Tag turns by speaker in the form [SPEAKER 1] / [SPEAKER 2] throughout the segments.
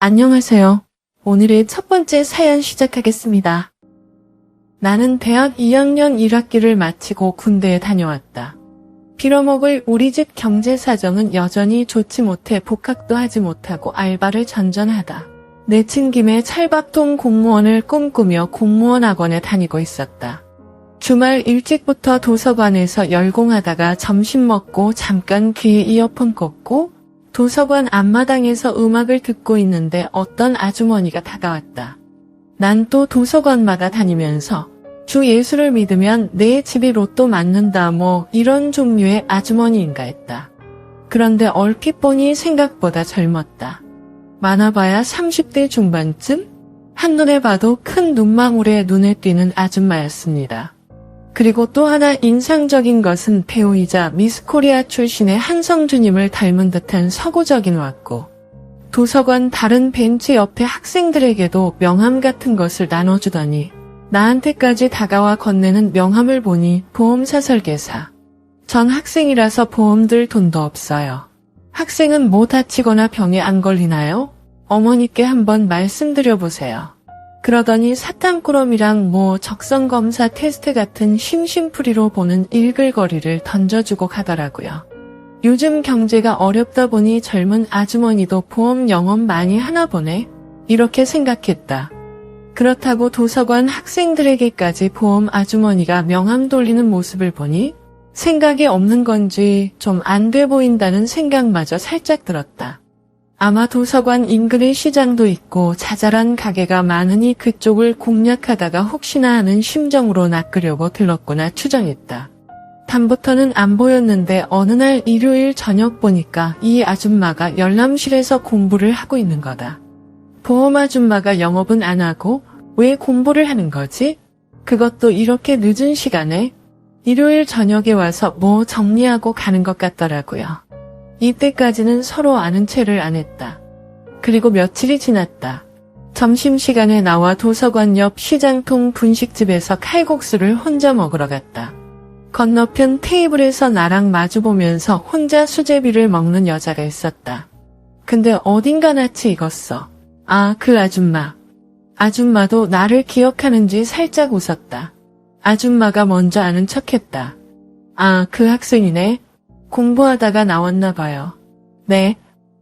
[SPEAKER 1] 안녕하세요. 오늘의 첫 번째 사연 시작하겠습니다. 나는 대학 2학년 1학기를 마치고 군대에 다녀왔다. 빌어먹을 우리 집 경제 사정은 여전히 좋지 못해 복학도 하지 못하고 알바를 전전하다. 내친 김에 찰밥통 공무원을 꿈꾸며 공무원 학원에 다니고 있었다. 주말 일찍부터 도서관에서 열공하다가 점심 먹고 잠깐 귀에 이어폰 꽂고 도서관 앞마당에서 음악을 듣고 있는데 어떤 아주머니가 다가왔다. 난 또 도서관마다 다니면서 주 예수를 믿으면 내 집이 로또 맞는다 뭐 이런 종류의 아주머니인가 했다. 그런데 얼핏 보니 생각보다 젊었다. 많아봐야 30대 중반쯤? 한눈에 봐도 큰 눈망울에 눈에 띄는 아줌마였습니다. 그리고 또 하나 인상적인 것은 배우이자 미스코리아 출신의 한성주님을 닮은 듯한 서구적인 왔고 도서관 다른 벤치 옆에 학생들에게도 명함 같은 것을 나눠주더니 나한테까지 다가와 건네는 명함을 보니 보험사 설계사. 전 학생이라서 보험 들 돈도 없어요. 학생은 뭐 다치거나 병에 안 걸리나요? 어머니께 한번 말씀드려보세요. 그러더니 사탕꾸러미랑 뭐 적성검사 테스트 같은 심심풀이로 보는 일글거리를 던져주고 가더라고요. 요즘 경제가 어렵다 보니 젊은 아주머니도 보험 영업 많이 하나 보네. 이렇게 생각했다. 그렇다고 도서관 학생들에게까지 보험 아주머니가 명함 돌리는 모습을 보니 생각이 없는 건지 좀 안 돼 보인다는 생각마저 살짝 들었다. 아마 도서관 인근에 시장도 있고 자잘한 가게가 많으니 그쪽을 공략하다가 혹시나 하는 심정으로 낚으려고 들렀구나 추정했다. 밤부터는 안 보였는데 어느 날 일요일 저녁 보니까 이 아줌마가 열람실에서 공부를 하고 있는 거다. 보험 아줌마가 영업은 안 하고 왜 공부를 하는 거지? 그것도 이렇게 늦은 시간에 일요일 저녁에 와서 뭐 정리하고 가는 것 같더라고요. 이때까지는 서로 아는 체를 안 했다. 그리고 며칠이 지났다. 점심시간에 나와 도서관 옆 시장통 분식집에서 칼국수를 혼자 먹으러 갔다. 건너편 테이블에서 나랑 마주보면서 혼자 수제비를 먹는 여자가 있었다. 근데 어딘가 낯이 익었어. 아, 그 아줌마. 아줌마도 나를 기억하는지 살짝 웃었다. 아줌마가 먼저 아는 척했다. 아, 그 학생이네. 공부하다가 나왔나 봐요. 네,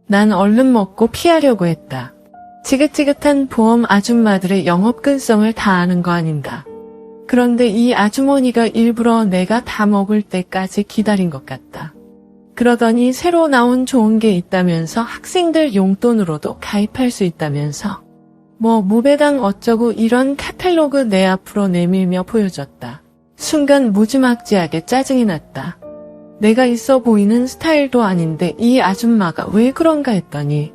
[SPEAKER 1] 난 얼른 먹고 피하려고 했다. 지긋지긋한 보험 아줌마들의 영업근성을 다 아는 거 아닌가. 그런데 이 아주머니가 일부러 내가 다 먹을 때까지 기다린 것 같다. 그러더니 새로 나온 좋은 게 있다면서 학생들 용돈으로도 가입할 수 있다면서 뭐 무배당 어쩌고 이런 카탈로그 내 앞으로 내밀며 보여줬다. 순간 무지막지하게 짜증이 났다. 내가 있어 보이는 스타일도 아닌데 이 아줌마가 왜 그런가 했더니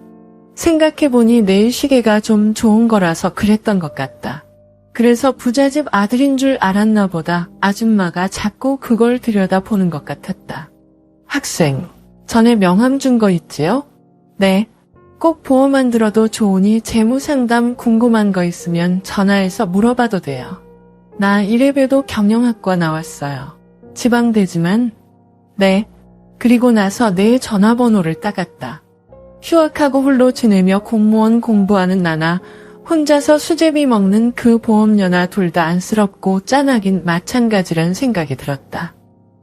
[SPEAKER 1] 생각해보니 내일 시계가 좀 좋은 거라서 그랬던 것 같다. 그래서 부잣집 아들인 줄 알았나 보다. 아줌마가 자꾸 그걸 들여다보는 것 같았다. 학생, 전에 명함 준 거 있지요? 네. 꼭 보험 안 들어도 좋으니 재무상담 궁금한 거 있으면 전화해서 물어봐도 돼요. 나 이래봬도 경영학과 나왔어요. 지방대지만 네. 그리고 나서 내 전화번호를 따갔다. 휴학하고 홀로 지내며 공무원 공부하는 나나 혼자서 수제비 먹는 그 보험녀나 둘 다 안쓰럽고 짠하긴 마찬가지란 생각이 들었다.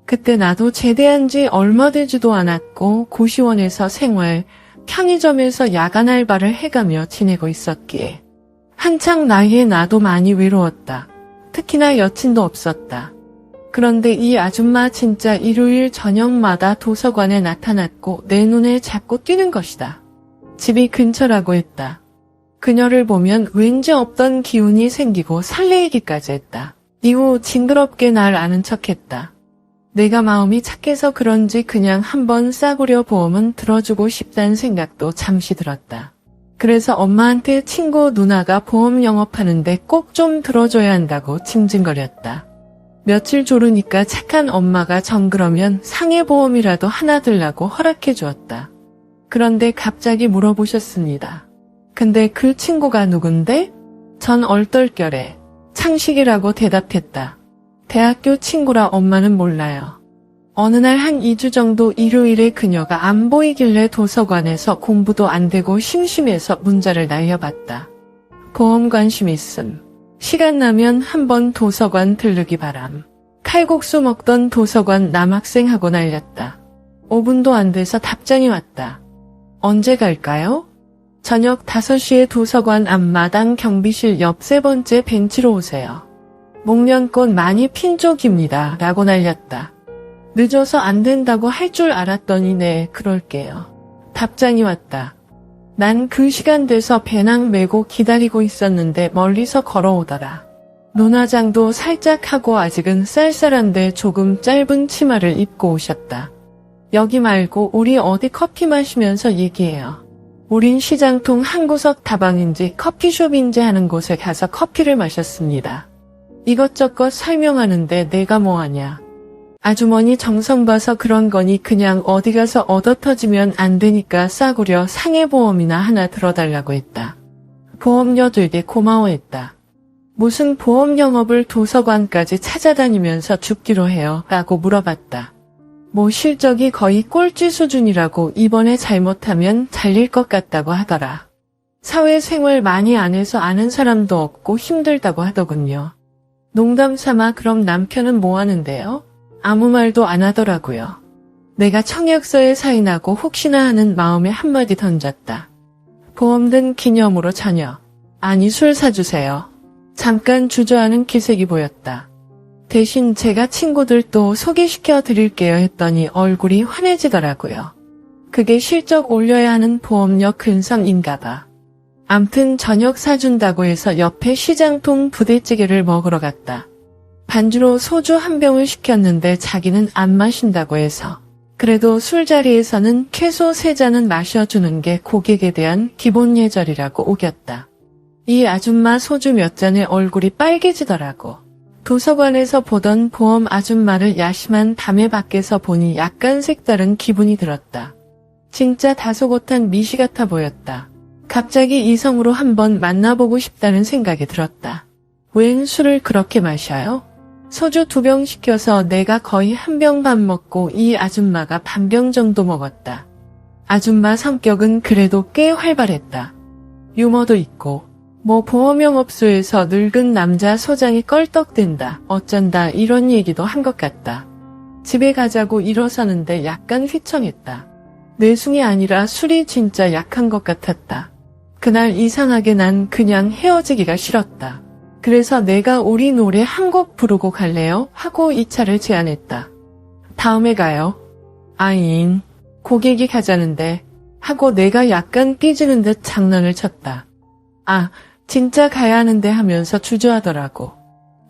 [SPEAKER 1] 그때 나도 제대한 지 얼마 되지도 않았고 고시원에서 생활, 편의점에서 야간 알바를 해가며 지내고 있었기에 한창 나이에 나도 많이 외로웠다. 특히나 여친도 없었다. 그런데 이 아줌마 진짜 일요일 저녁마다 도서관에 나타났고 내 눈에 자꾸 띄는 것이다. 집이 근처라고 했다. 그녀를 보면 왠지 없던 기운이 생기고 설레이기까지 했다. 이후 징그럽게 날 아는 척했다. 내가 마음이 착해서 그런지 그냥 한번 싸구려 보험은 들어주고 싶다는 생각도 잠시 들었다. 그래서 엄마한테 친구 누나가 보험 영업하는데 꼭 좀 들어줘야 한다고 징징거렸다. 며칠 조르니까 착한 엄마가 정 그러면 상해보험이라도 하나 들라고 허락해 주었다. 그런데 갑자기 물어보셨습니다. 근데 그 친구가 누군데? 전 얼떨결에 창식이라고 대답했다. 대학교 친구라 엄마는 몰라요. 어느 날 한 2주 정도 일요일에 그녀가 안 보이길래 도서관에서 공부도 안 되고 심심해서 문자를 날려봤다. 보험 관심 있음. 시간 나면 한번 도서관 들르기 바람. 칼국수 먹던 도서관 남학생하고 날렸다. 5분도 안 돼서 답장이 왔다. 언제 갈까요? 저녁 5시에 도서관 앞마당 경비실 옆 3번째 벤치로 오세요. 목련꽃 많이 핀 쪽입니다. 라고 날렸다. 늦어서 안 된다고 할 줄 알았더니 네, 그럴게요. 답장이 왔다. 난 그 시간 돼서 배낭 메고 기다리고 있었는데 멀리서 걸어오더라. 눈화장도 살짝 하고 아직은 쌀쌀한데 조금 짧은 치마를 입고 오셨다. 여기 말고 우리 어디 커피 마시면서 얘기해요. 우린 시장통 한 구석 다방인지 커피숍인지 하는 곳에 가서 커피를 마셨습니다. 이것저것 설명하는데 내가 뭐하냐. 아주머니 정성 봐서 그런 거니 그냥 어디 가서 얻어터지면 안 되니까 싸구려 상해보험이나 하나 들어달라고 했다. 보험료 들게 고마워했다. 무슨 보험 영업을 도서관까지 찾아다니면서 죽기로 해요? 라고 물어봤다. 뭐 실적이 거의 꼴찌 수준이라고 이번에 잘못하면 잘릴 것 같다고 하더라. 사회생활 많이 안 해서 아는 사람도 없고 힘들다고 하더군요. 농담 삼아 그럼 남편은 뭐 하는데요? 아무 말도 안 하더라고요. 내가 청약서에 사인하고 혹시나 하는 마음에 한마디 던졌다. 보험 든 기념으로 전혀. 아니 술 사주세요. 잠깐 주저하는 기색이 보였다. 대신 제가 친구들 또 소개시켜 드릴게요 했더니 얼굴이 환해지더라고요. 그게 실적 올려야 하는 보험료 근성인가 봐. 암튼 저녁 사준다고 해서 옆에 시장통 부대찌개를 먹으러 갔다. 반주로 소주 한 병을 시켰는데 자기는 안 마신다고 해서. 그래도 술자리에서는 최소 3잔은 마셔주는 게 고객에 대한 기본 예절이라고 우겼다. 이 아줌마 소주 몇 잔에 얼굴이 빨개지더라고. 도서관에서 보던 보험 아줌마를 야심한 밤에 밖에서 보니 약간 색다른 기분이 들었다. 진짜 다소곳한 미시 같아 보였다. 갑자기 이성으로 한번 만나보고 싶다는 생각이 들었다. 웬 술을 그렇게 마셔요? 소주 2병 시켜서 내가 거의 1병 반 먹고 이 아줌마가 반병 정도 먹었다. 아줌마 성격은 그래도 꽤 활발했다. 유머도 있고 뭐 보험영업소에서 늙은 남자 소장이 껄떡댄다 어쩐다 이런 얘기도 한 것 같다. 집에 가자고 일어서는데 약간 휘청했다. 뇌숭이 아니라 술이 진짜 약한 것 같았다. 그날 이상하게 난 그냥 헤어지기가 싫었다. 그래서 내가 우리 노래 한 곡 부르고 갈래요? 하고 이 차를 제안했다. 다음에 가요. 아잉, 고객이 가자는데 하고 내가 약간 삐지는 듯 장난을 쳤다. 아, 진짜 가야 하는데 하면서 주저하더라고.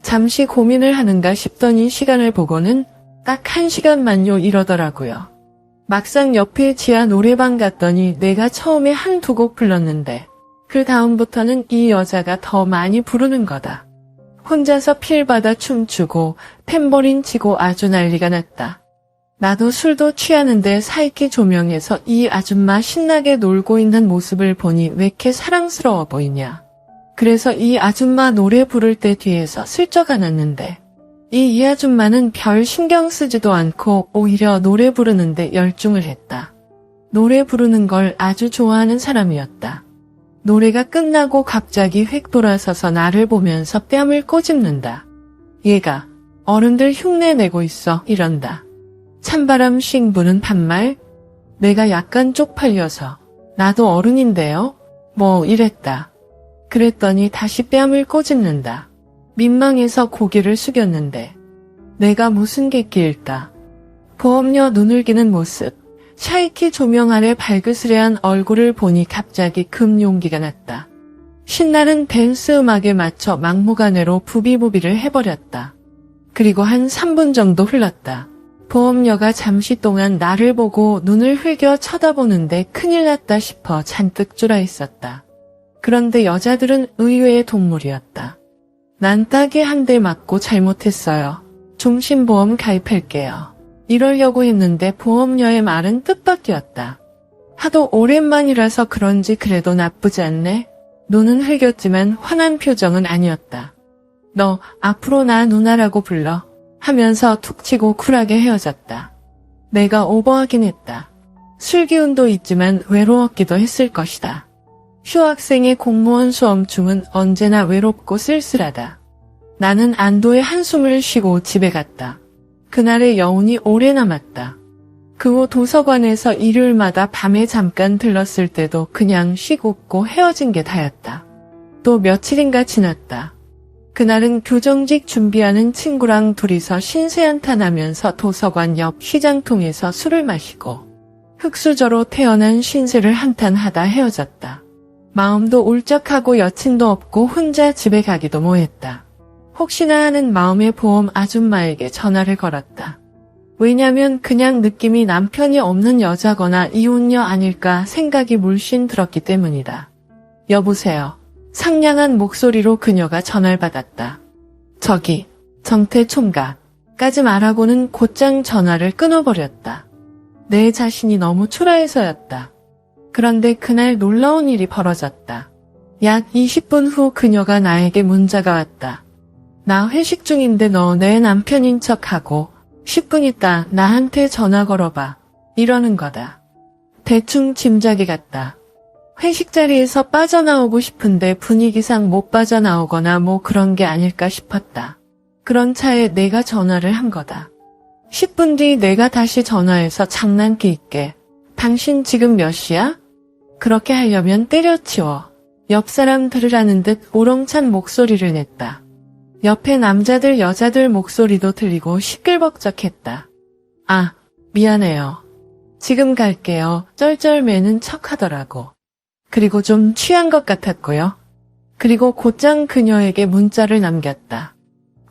[SPEAKER 1] 잠시 고민을 하는가 싶더니 시간을 보고는 딱 1시간만요 이러더라고요. 막상 옆에 지하 노래방 갔더니 내가 처음에 1-2곡 불렀는데 그 다음부터는 이 여자가 더 많이 부르는 거다. 혼자서 필받아 춤추고 탬버린 치고 아주 난리가 났다. 나도 술도 취하는데 사이키 조명에서 이 아줌마 신나게 놀고 있는 모습을 보니 왜 이렇게 사랑스러워 보이냐. 그래서 이 아줌마 노래 부를 때 뒤에서 슬쩍 안았는데 이 아줌마는 별 신경 쓰지도 않고 오히려 노래 부르는데 열중을 했다. 노래 부르는 걸 아주 좋아하는 사람이었다. 노래가 끝나고 갑자기 획 돌아서서 나를 보면서 뺨을 꼬집는다. 얘가 어른들 흉내 내고 있어 이런다. 찬바람 씩 부는 반말? 내가 약간 쪽팔려서 나도 어른인데요? 뭐 이랬다. 그랬더니 다시 뺨을 꼬집는다. 민망해서 고개를 숙였는데 내가 무슨 객기일까. 보험료 눈을기는 모습. 샤이키 조명 아래 발그스레한 얼굴을 보니 갑자기 금용기가 났다. 신나는 댄스 음악에 맞춰 막무가내로 부비부비를 해버렸다. 그리고 한 3분 정도 흘렀다. 보험료가 잠시 동안 나를 보고 눈을 흘겨 쳐다보는데 큰일 났다 싶어 잔뜩 쫄아 있었다. 그런데 여자들은 의외의 동물이었다. 난 따게 한 대 맞고 잘못했어요. 종신보험 가입할게요. 이러려고 했는데 보험료의 말은 뜻밖이었다. 하도 오랜만이라서 그런지 그래도 나쁘지 않네. 눈은 흘겼지만 환한 표정은 아니었다. 너 앞으로 나 누나라고 불러 하면서 툭 치고 쿨하게 헤어졌다. 내가 오버하긴 했다. 술기운도 있지만 외로웠기도 했을 것이다. 휴학생의 공무원 수험중은 언제나 외롭고 쓸쓸하다. 나는 안도의 한숨을 쉬고 집에 갔다. 그날의 여운이 오래 남았다. 그 후 도서관에서 일요일마다 밤에 잠깐 들렀을 때도 그냥 쉬고고 헤어진 게 다였다. 또 며칠인가 지났다. 그날은 교정직 준비하는 친구랑 둘이서 신세한탄하면서 도서관 옆 시장통에서 술을 마시고 흙수저로 태어난 신세를 한탄하다 헤어졌다. 마음도 울적하고 여친도 없고 혼자 집에 가기도 뭐했다. 혹시나 하는 마음에 보험 아줌마에게 전화를 걸었다. 왜냐면 그냥 느낌이 남편이 없는 여자거나 이혼녀 아닐까 생각이 물씬 들었기 때문이다. 여보세요. 상냥한 목소리로 그녀가 전화를 받았다. 저기, 정태 총각까지 말하고는 곧장 전화를 끊어버렸다. 내 자신이 너무 초라해서였다. 그런데 그날 놀라운 일이 벌어졌다. 약 20분 후 그녀가 나에게 문자가 왔다. 나 회식 중인데 너 내 남편인 척하고 10분 있다 나한테 전화 걸어봐. 이러는 거다. 대충 짐작이 갔다. 회식 자리에서 빠져나오고 싶은데 분위기상 못 빠져나오거나 뭐 그런 게 아닐까 싶었다. 그런 차에 내가 전화를 한 거다. 10분 뒤 내가 다시 전화해서 장난기 있게 당신 지금 몇 시야? 그렇게 하려면 때려치워. 옆 사람 들으라는 듯 우렁찬 목소리를 냈다. 옆에 남자들 여자들 목소리도 들리고 시끌벅적했다. 아, 미안해요. 지금 갈게요. 쩔쩔매는 척 하더라고. 그리고 좀 취한 것 같았고요. 그리고 곧장 그녀에게 문자를 남겼다.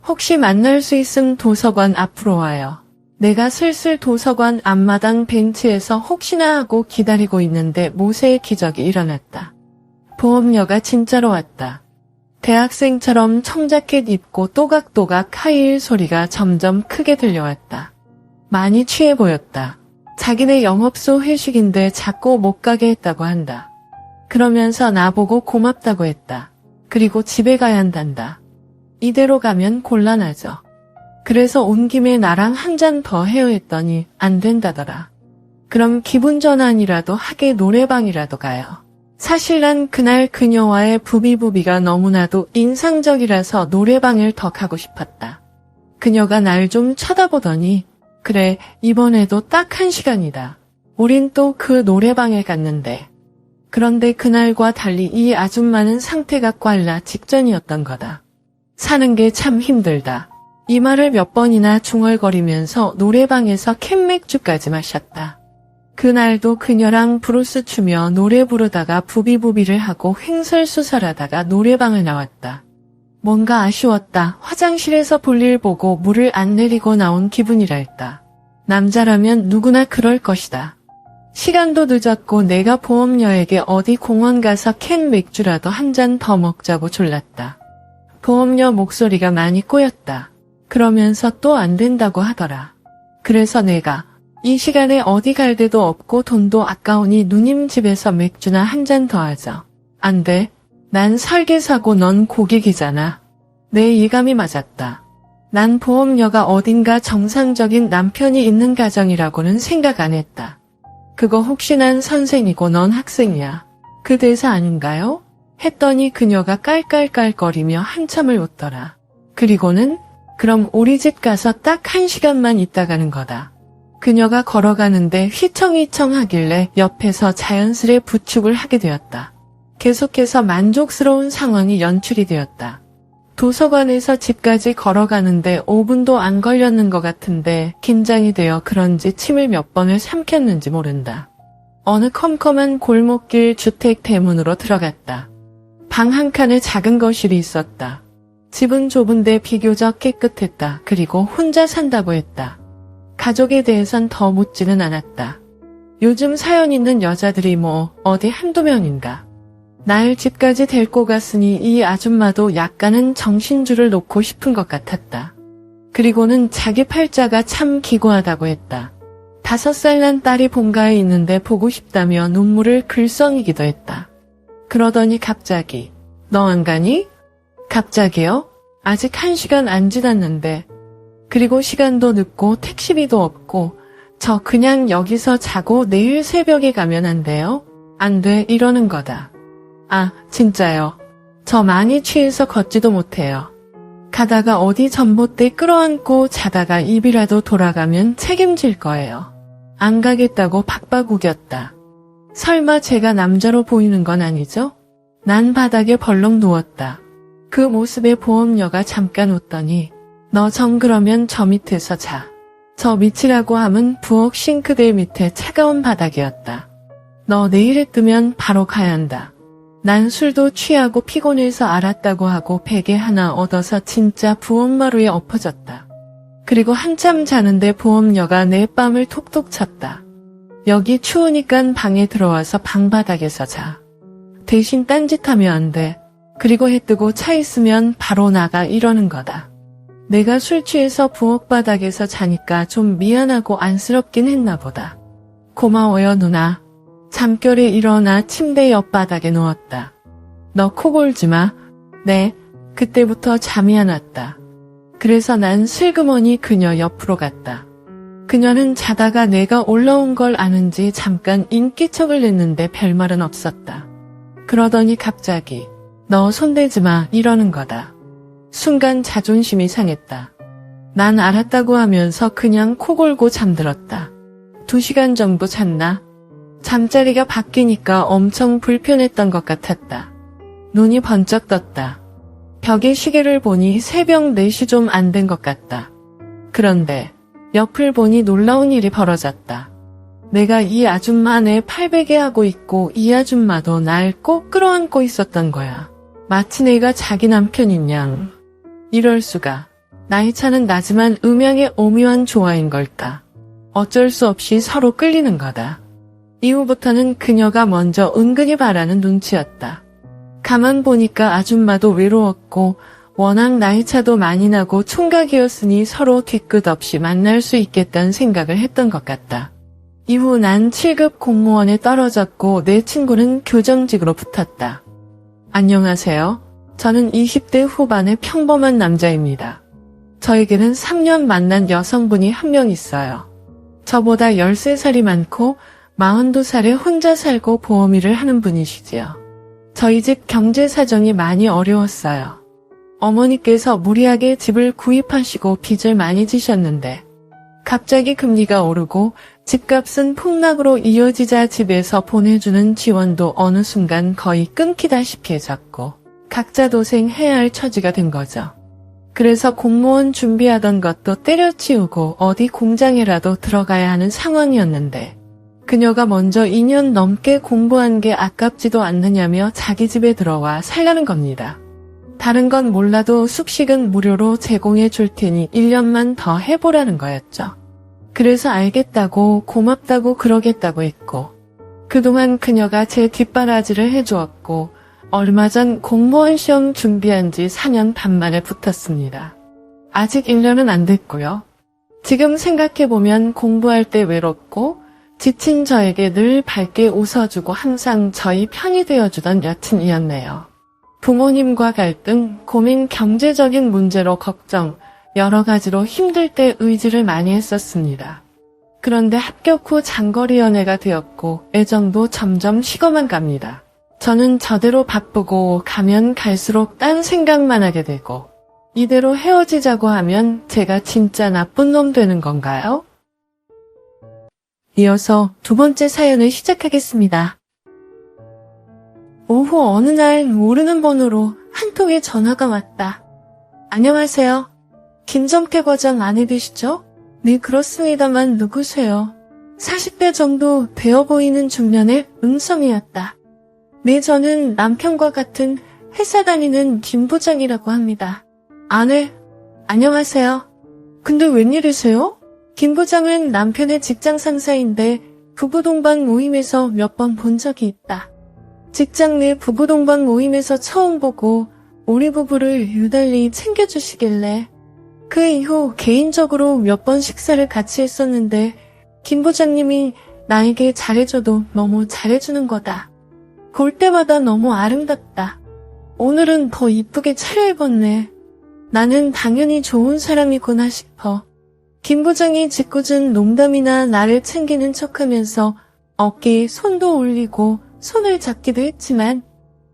[SPEAKER 1] 혹시 만날 수 있음 도서관 앞으로 와요. 내가 슬슬 도서관 앞마당 벤치에서 혹시나 하고 기다리고 있는데 모세의 기적이 일어났다. 보험녀가 진짜로 왔다. 대학생처럼 청자켓 입고 또각또각 하이힐 소리가 점점 크게 들려왔다. 많이 취해 보였다. 자기네 영업소 회식인데 자꾸 못 가게 했다고 한다. 그러면서 나보고 고맙다고 했다. 그리고 집에 가야 한단다. 이대로 가면 곤란하죠. 그래서 온 김에 나랑 한 잔 더 해요 했더니 안 된다더라. 그럼 기분 전환이라도 하게 노래방이라도 가요. 사실 난 그날 그녀와의 부비부비가 너무나도 인상적이라서 노래방을 더 가고 싶었다. 그녀가 날 좀 쳐다보더니 그래 이번에도 딱 1시간이다. 우린 또 그 노래방에 갔는데 그런데 그날과 달리 이 아줌마는 상태가 꽐라 직전이었던 거다. 사는 게 참 힘들다. 이 말을 몇 번이나 중얼거리면서 노래방에서 캔맥주까지 마셨다. 그날도 그녀랑 브루스 추며 노래 부르다가 부비부비를 하고 횡설수설하다가 노래방을 나왔다. 뭔가 아쉬웠다. 화장실에서 볼일 보고 물을 안 내리고 나온 기분이랄까. 남자라면 누구나 그럴 것이다. 시간도 늦었고 내가 보험녀에게 어디 공원 가서 캔 맥주라도 한 잔 더 먹자고 졸랐다. 보험녀 목소리가 많이 꼬였다. 그러면서 또 안 된다고 하더라. 그래서 내가 이 시간에 어디 갈 데도 없고 돈도 아까우니 누님 집에서 맥주나 한 잔 더 하자. 안 돼. 난 설계사고 넌 고객이잖아. 내 예감이 맞았다. 난 보험녀가 어딘가 정상적인 남편이 있는 가정이라고는 생각 안 했다. 그거 혹시 난 선생이고 넌 학생이야. 그 대사 아닌가요? 했더니 그녀가 깔깔깔거리며 한참을 웃더라. 그리고는 그럼 우리 집 가서 딱 1시간만 있다 가는 거다. 그녀가 걸어가는데 휘청휘청 하길래 옆에서 자연스레 부축을 하게 되었다. 계속해서 만족스러운 상황이 연출이 되었다. 도서관에서 집까지 걸어가는데 5분도 안 걸렸는 것 같은데 긴장이 되어 그런지 침을 몇 번을 삼켰는지 모른다. 어느 컴컴한 골목길 주택 대문으로 들어갔다. 방 한 칸에 작은 거실이 있었다. 집은 좁은데 비교적 깨끗했다. 그리고 혼자 산다고 했다. 가족에 대해선 더 묻지는 않았다. 요즘 사연 있는 여자들이 뭐 어디 한두 명인가. 날 집까지 데리고 갔으니 이 아줌마도 약간은 정신줄을 놓고 싶은 것 같았다. 그리고는 자기 팔자가 참 기구하다고 했다. 5살 난 딸이 본가에 있는데 보고 싶다며 눈물을 글썽이기도 했다. 그러더니 갑자기 너 안 가니? 갑자기요? 아직 1시간 안 지났는데. 그리고 시간도 늦고 택시비도 없고 저 그냥 여기서 자고 내일 새벽에 가면 안 돼요? 안 돼, 이러는 거다. 아, 진짜요. 저 많이 취해서 걷지도 못해요. 가다가 어디 전봇대 끌어안고 자다가 입이라도 돌아가면 책임질 거예요. 안 가겠다고 박박 우겼다. 설마 제가 남자로 보이는 건 아니죠? 난 바닥에 벌렁 누웠다. 그 모습에 보험녀가 잠깐 웃더니 너 정 그러면 저 밑에서 자. 저 밑이라고 함은 부엌 싱크대 밑에 차가운 바닥이었다. 너 내일에 뜨면 바로 가야 한다. 난 술도 취하고 피곤해서 알았다고 하고 베개 하나 얻어서 진짜 부엌마루에 엎어졌다. 그리고 한참 자는데 보험녀가 내 뺨을 톡톡 쳤다. 여기 추우니깐 방에 들어와서 방바닥에서 자. 대신 딴짓하면 안 돼. 그리고 해 뜨고 차 있으면 바로 나가 이러는 거다. 내가 술 취해서 부엌 바닥에서 자니까 좀 미안하고 안쓰럽긴 했나 보다. 고마워요 누나. 잠결에 일어나 침대 옆바닥에 누웠다. 너 코 골지 마. 네. 그때부터 잠이 안 왔다. 그래서 난 슬그머니 그녀 옆으로 갔다. 그녀는 자다가 내가 올라온 걸 아는지 잠깐 인기척을 냈는데 별말은 없었다. 그러더니 갑자기 너 손대지 마 이러는 거다. 순간 자존심이 상했다. 난 알았다고 하면서 그냥 코 골고 잠들었다. 2시간 정도 잤나? 잠자리가 바뀌니까 엄청 불편했던 것 같았다. 눈이 번쩍 떴다. 벽에 시계를 보니 새벽 4시 좀 안 된 것 같다. 그런데 옆을 보니 놀라운 일이 벌어졌다. 내가 이 아줌마 내 팔베개 하고 있고 이 아줌마도 날 꼭 끌어안고 있었던 거야. 마치 내가 자기 남편인 양. 이럴 수가. 나이 차는 나지만 음양의 오묘한 조화인 걸까. 어쩔 수 없이 서로 끌리는 거다. 이후부터는 그녀가 먼저 은근히 바라는 눈치였다. 가만 보니까 아줌마도 외로웠고 워낙 나이 차도 많이 나고 총각이었으니 서로 뒤끝 없이 만날 수 있겠다는 생각을 했던 것 같다. 이후 난 7급 공무원에 떨어졌고 내 친구는 교정직으로 붙었다. 안녕하세요. 저는 20대 후반의 평범한 남자입니다. 저에게는 3년 만난 여성분이 한 명 있어요. 저보다 13살이 많고 42살에 혼자 살고 보험 일을 하는 분이시지요. 저희 집 경제 사정이 많이 어려웠어요. 어머니께서 무리하게 집을 구입하시고 빚을 많이 지셨는데 갑자기 금리가 오르고 집값은 폭락으로 이어지자 집에서 보내주는 지원도 어느 순간 거의 끊기다시피 해졌고 각자 도생해야 할 처지가 된 거죠. 그래서 공무원 준비하던 것도 때려치우고 어디 공장에라도 들어가야 하는 상황이었는데 그녀가 먼저 2년 넘게 공부한 게 아깝지도 않느냐며 자기 집에 들어와 살라는 겁니다. 다른 건 몰라도 숙식은 무료로 제공해 줄 테니 1년만 더 해보라는 거였죠. 그래서 알겠다고 고맙다고 그러겠다고 했고 그동안 그녀가 제 뒷바라지를 해주었고 얼마 전 공무원 시험 준비한 지 4년 반 만에 붙었습니다. 아직 1년은 안 됐고요. 지금 생각해보면 공부할 때 외롭고 지친 저에게 늘 밝게 웃어주고 항상 저희 편이 되어주던 여친이었네요. 부모님과 갈등, 고민, 경제적인 문제로 걱정, 여러 가지로 힘들 때 의지를 많이 했었습니다. 그런데 합격 후 장거리 연애가 되었고 애정도 점점 식어만 갑니다. 저는 저대로 바쁘고 가면 갈수록 딴 생각만 하게 되고 이대로 헤어지자고 하면 제가 진짜 나쁜 놈 되는 건가요? 이어서 2번째 사연을 시작하겠습니다. 오후 어느 날 모르는 번호로 한 통의 전화가 왔다. 안녕하세요. 김정태 과장 아내 되시죠? 네, 그렇습니다만 누구세요? 40대 정도 되어 보이는 중년의 음성이었다. 네, 저는 남편과 같은 회사 다니는 김 부장이라고 합니다. 아내, 안녕하세요. 근데 웬일이세요? 김 부장은 남편의 직장 상사인데 부부 동반 모임에서 몇 번 본 적이 있다. 직장 내 부부 동반 모임에서 처음 보고 우리 부부를 유달리 챙겨주시길래 그 이후 개인적으로 몇 번 식사를 같이 했었는데 김 부장님이 나에게 잘해줘도 너무 잘해주는 거다. 볼 때마다 너무 아름답다. 오늘은 더 이쁘게 차려입었네. 나는 당연히 좋은 사람이구나 싶어. 김 부장이 짓궂은 농담이나 나를 챙기는 척하면서 어깨에 손도 올리고 손을 잡기도 했지만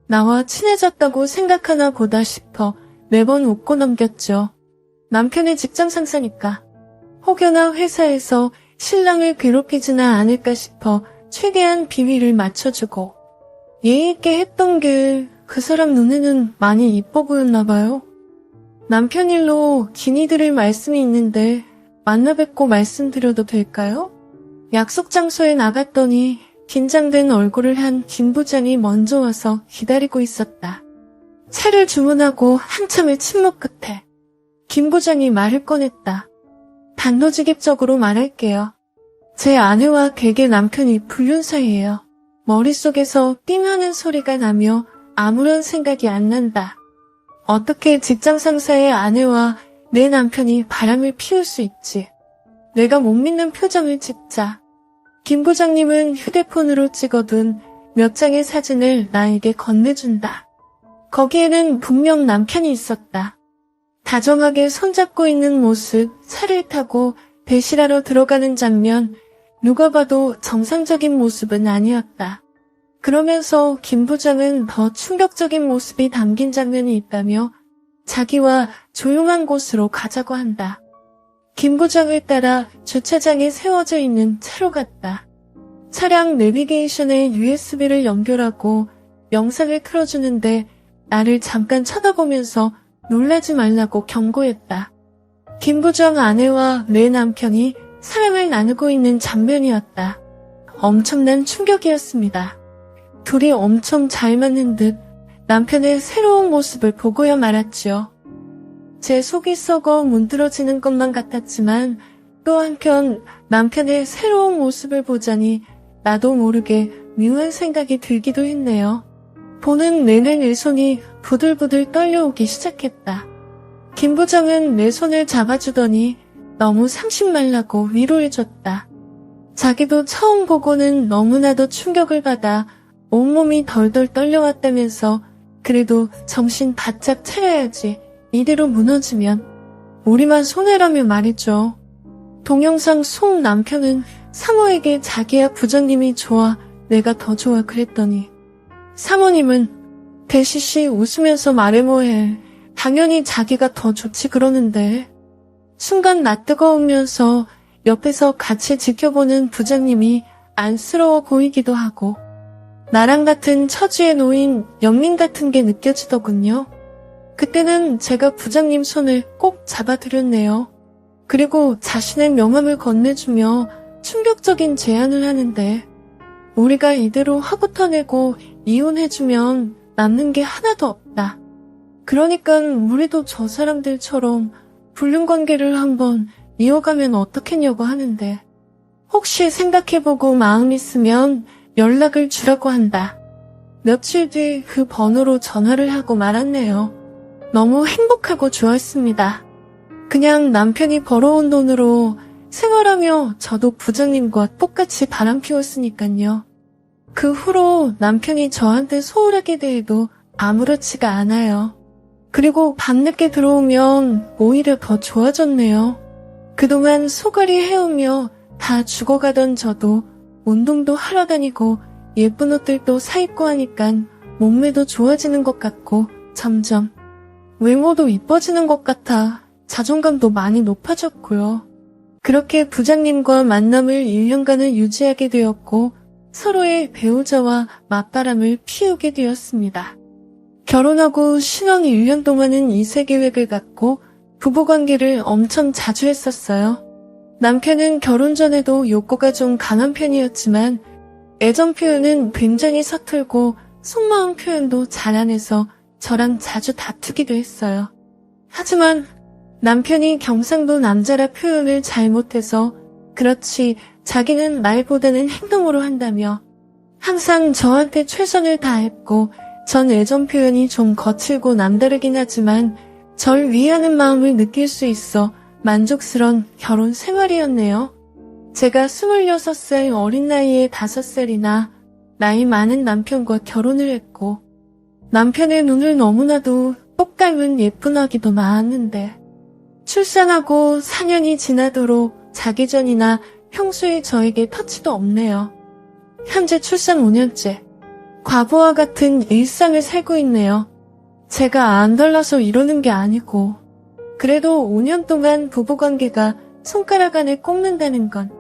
[SPEAKER 1] 나와 친해졌다고 생각하나 보다 싶어 매번 웃고 넘겼죠. 남편의 직장 상사니까 혹여나 회사에서 신랑을 괴롭히지는 않을까 싶어 최대한 비위를 맞춰주고 예의 있게 했던 게 그 사람 눈에는 많이 이뻐 보였나 봐요. 남편 일로 긴히 드릴 말씀이 있는데 만나 뵙고 말씀드려도 될까요? 약속 장소에 나갔더니 긴장된 얼굴을 한 김 부장이 먼저 와서 기다리고 있었다. 차를 주문하고 한참의 침묵 끝에 김 부장이 말을 꺼냈다. 단도직입적으로 말할게요. 제 아내와 개개 남편이 불륜 사이예요. 머릿속에서 띵 하는 소리가 나며 아무런 생각이 안 난다. 어떻게 직장 상사의 아내와 내 남편이 바람을 피울 수 있지? 내가 못 믿는 표정을 짓자. 김 부장님은 휴대폰으로 찍어둔 몇 장의 사진을 나에게 건네준다. 거기에는 분명 남편이 있었다. 다정하게 손잡고 있는 모습, 차를 타고 배실하러 들어가는 장면, 누가 봐도 정상적인 모습은 아니었다. 그러면서 김 부장은 더 충격적인 모습이 담긴 장면이 있다며 자기와 조용한 곳으로 가자고 한다. 김 부장을 따라 주차장에 세워져 있는 차로 갔다. 차량 내비게이션에 USB를 연결하고 영상을 틀어주는데 나를 잠깐 쳐다보면서 놀라지 말라고 경고했다. 김 부장 아내와 내 남편이 사랑을 나누고 있는 장면이었다. 엄청난 충격이었습니다. 둘이 엄청 잘 맞는 듯 남편의 새로운 모습을 보고야 말았지요. 제 속이 썩어 문드러지는 것만 같았지만 또 한편 남편의 새로운 모습을 보자니 나도 모르게 묘한 생각이 들기도 했네요. 보는 내내 내 손이 부들부들 떨려오기 시작했다. 김 부장은 내 손을 잡아주더니 너무 상심말라고 위로해줬다. 자기도 처음 보고는 너무나도 충격을 받아 온몸이 덜덜 떨려왔다면서 그래도 정신 바짝 차려야지. 이대로 무너지면 우리만 손해라며 말이죠. 동영상 속 남편은 사모에게 자기야 부장님이 좋아 내가 더 좋아 그랬더니 사모님은 대시씨 웃으면서 말해 뭐해. 당연히 자기가 더 좋지 그러는데. 순간 나 뜨거우면서 옆에서 같이 지켜보는 부장님이 안쓰러워 보이기도 하고 나랑 같은 처지에 놓인 영민 같은 게 느껴지더군요. 그때는 제가 부장님 손을 꼭 잡아드렸네요. 그리고 자신의 명함을 건네주며 충격적인 제안을 하는데 우리가 이대로 화부터 내고 이혼해주면 남는 게 하나도 없다. 그러니까 우리도 저 사람들처럼 불륜관계를 한번 이어가면 어떻겠냐고 하는데 혹시 생각해보고 마음 있으면 연락을 주라고 한다. 며칠 뒤 그 번호로 전화를 하고 말았네요. 너무 행복하고 좋았습니다. 그냥 남편이 벌어온 돈으로 생활하며 저도 부장님과 똑같이 바람 피웠으니까요. 그 후로 남편이 저한테 소홀하게 대해도 아무렇지가 않아요. 그리고 밤늦게 들어오면 오히려 더 좋아졌네요. 그동안 소갈이 해오며 다 죽어가던 저도 운동도 하러 다니고 예쁜 옷들도 사입고 하니까 몸매도 좋아지는 것 같고 점점 외모도 이뻐지는 것 같아 자존감도 많이 높아졌고요. 그렇게 부장님과 만남을 1년간을 유지하게 되었고 서로의 배우자와 맞바람을 피우게 되었습니다. 결혼하고 신혼 1년 동안은 2세 계획을 갖고 부부관계를 엄청 자주 했었어요. 남편은 결혼 전에도 욕구가 좀 강한 편이었지만 애정 표현은 굉장히 서툴고 속마음 표현도 잘 안 해서 저랑 자주 다투기도 했어요. 하지만 남편이 경상도 남자라 표현을 잘 못해서 그렇지 자기는 말보다는 행동으로 한다며 항상 저한테 최선을 다했고 전 애정 표현이 좀 거칠고 남다르긴 하지만 절 위하는 마음을 느낄 수 있어 만족스러운 결혼 생활이었네요. 제가 26살 어린 나이에 5살이나 나이 많은 남편과 결혼을 했고 남편의 눈을 너무나도 똑 닮은 예쁜 아기도 낳았는데 출산하고 4년이 지나도록 자기 전이나 평소에 저에게 터치도 없네요. 현재 출산 5년째. 과부와 같은 일상을 살고 있네요. 제가 안 달라서 이러는 게 아니고, 그래도 5년 동안 부부관계가 손가락 안에 꼽는다는 건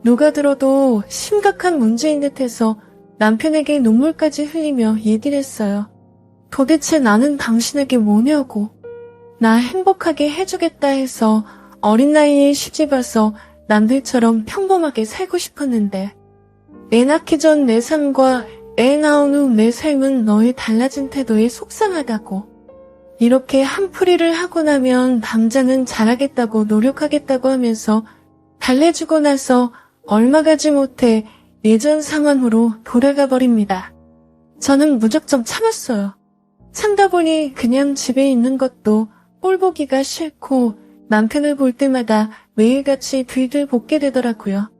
[SPEAKER 1] 누가 들어도 심각한 문제인 듯해서 남편에게 눈물까지 흘리며 얘기를 했어요. 도대체 나는 당신에게 뭐냐고. 나 행복하게 해주겠다 해서 어린 나이에 시집와서 남들처럼 평범하게 살고 싶었는데, 애 낳기 전 내 삶과 애 낳은 후 내 삶은 너의 달라진 태도에 속상하다고. 이렇게 한풀이를 하고 나면 당장은 잘하겠다고 노력하겠다고 하면서 달래주고 나서 얼마 가지 못해 예전 상황으로 돌아가 버립니다. 저는 무작정 참았어요. 참다 보니 그냥 집에 있는 것도 꼴 보기가 싫고 남편을 볼 때마다 매일같이 들들 볶게 되더라고요.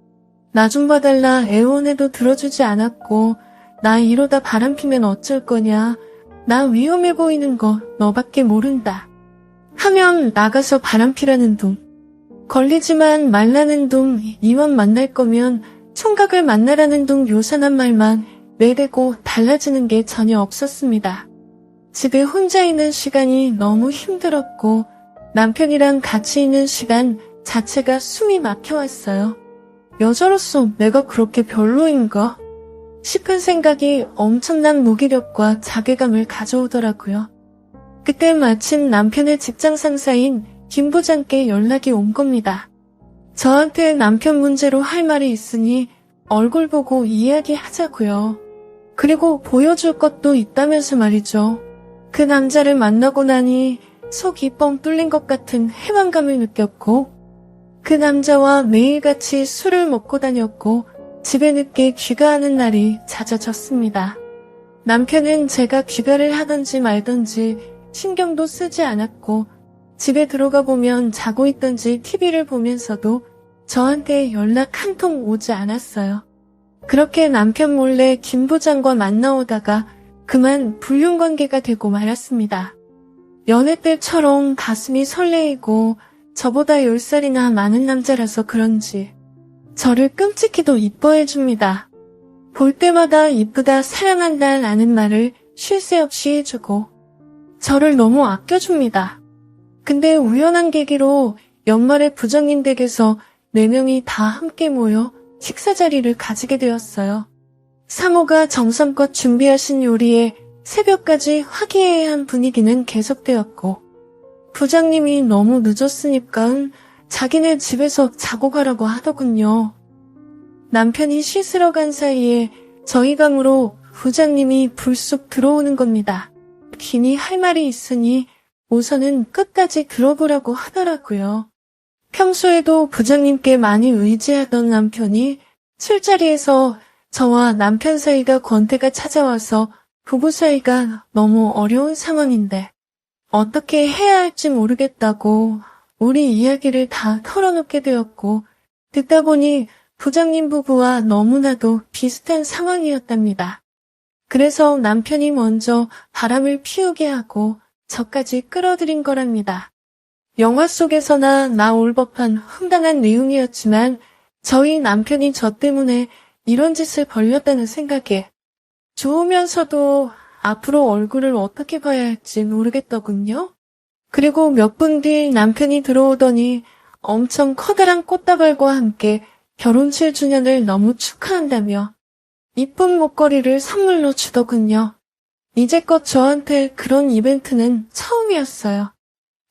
[SPEAKER 1] 나 좀 봐달라 애원해도 들어주지 않았고, 나 이러다 바람피면 어쩔 거냐, 나 위험해 보이는 거 너밖에 모른다 하면 나가서 바람피라는 둥, 걸리지만 말라는 둥, 이왕 만날 거면 총각을 만나라는 둥 요산한 말만 내대고 달라지는 게 전혀 없었습니다. 집에 혼자 있는 시간이 너무 힘들었고 남편이랑 같이 있는 시간 자체가 숨이 막혀왔어요. 여자로서 내가 그렇게 별로인가 싶은 생각이 엄청난 무기력과 자괴감을 가져오더라고요. 그때 마침 남편의 직장 상사인 김 부장께 연락이 온 겁니다. 저한테 남편 문제로 할 말이 있으니 얼굴 보고 이야기하자고요. 그리고 보여줄 것도 있다면서 말이죠. 그 남자를 만나고 나니 속이 뻥 뚫린 것 같은 해방감을 느꼈고, 그 남자와 매일같이 술을 먹고 다녔고 집에 늦게 귀가하는 날이 잦아졌습니다. 남편은 제가 귀가를 하던지 말던지 신경도 쓰지 않았고 집에 들어가 보면 자고 있던지 TV를 보면서도 저한테 연락 한 통 오지 않았어요. 그렇게 남편 몰래 김 부장과 만나오다가 그만 불륜관계가 되고 말았습니다. 연애 때처럼 가슴이 설레이고 저보다 10살이나 많은 남자라서 그런지 저를 끔찍히도 이뻐해줍니다. 볼 때마다 이쁘다, 사랑한다 라는 말을 쉴 새 없이 해주고 저를 너무 아껴줍니다. 근데 우연한 계기로 연말에 부장님 댁에서 4명이 다 함께 모여 식사 자리를 가지게 되었어요. 상호가 정성껏 준비하신 요리에 새벽까지 화기애애한 분위기는 계속되었고, 부장님이 너무 늦었으니까 자기네 집에서 자고 가라고 하더군요. 남편이 씻으러 간 사이에 저희 방으로 부장님이 불쑥 들어오는 겁니다. 괜히 할 말이 있으니 우선은 끝까지 들어보라고 하더라고요. 평소에도 부장님께 많이 의지하던 남편이 술자리에서 저와 남편 사이가 권태가 찾아와서 부부 사이가 너무 어려운 상황인데 어떻게 해야 할지 모르겠다고 우리 이야기를 다 털어놓게 되었고, 듣다 보니 부장님 부부와 너무나도 비슷한 상황이었답니다. 그래서 남편이 먼저 바람을 피우게 하고 저까지 끌어들인 거랍니다. 영화 속에서나 나올 법한 황당한 내용이었지만 저희 남편이 저 때문에 이런 짓을 벌였다는 생각에 좋으면서도 앞으로 얼굴을 어떻게 봐야 할지 모르겠더군요. 그리고 몇 분 뒤 남편이 들어오더니 엄청 커다란 꽃다발과 함께 결혼 7주년을 너무 축하한다며 이쁜 목걸이를 선물로 주더군요. 이제껏 저한테 그런 이벤트는 처음이었어요.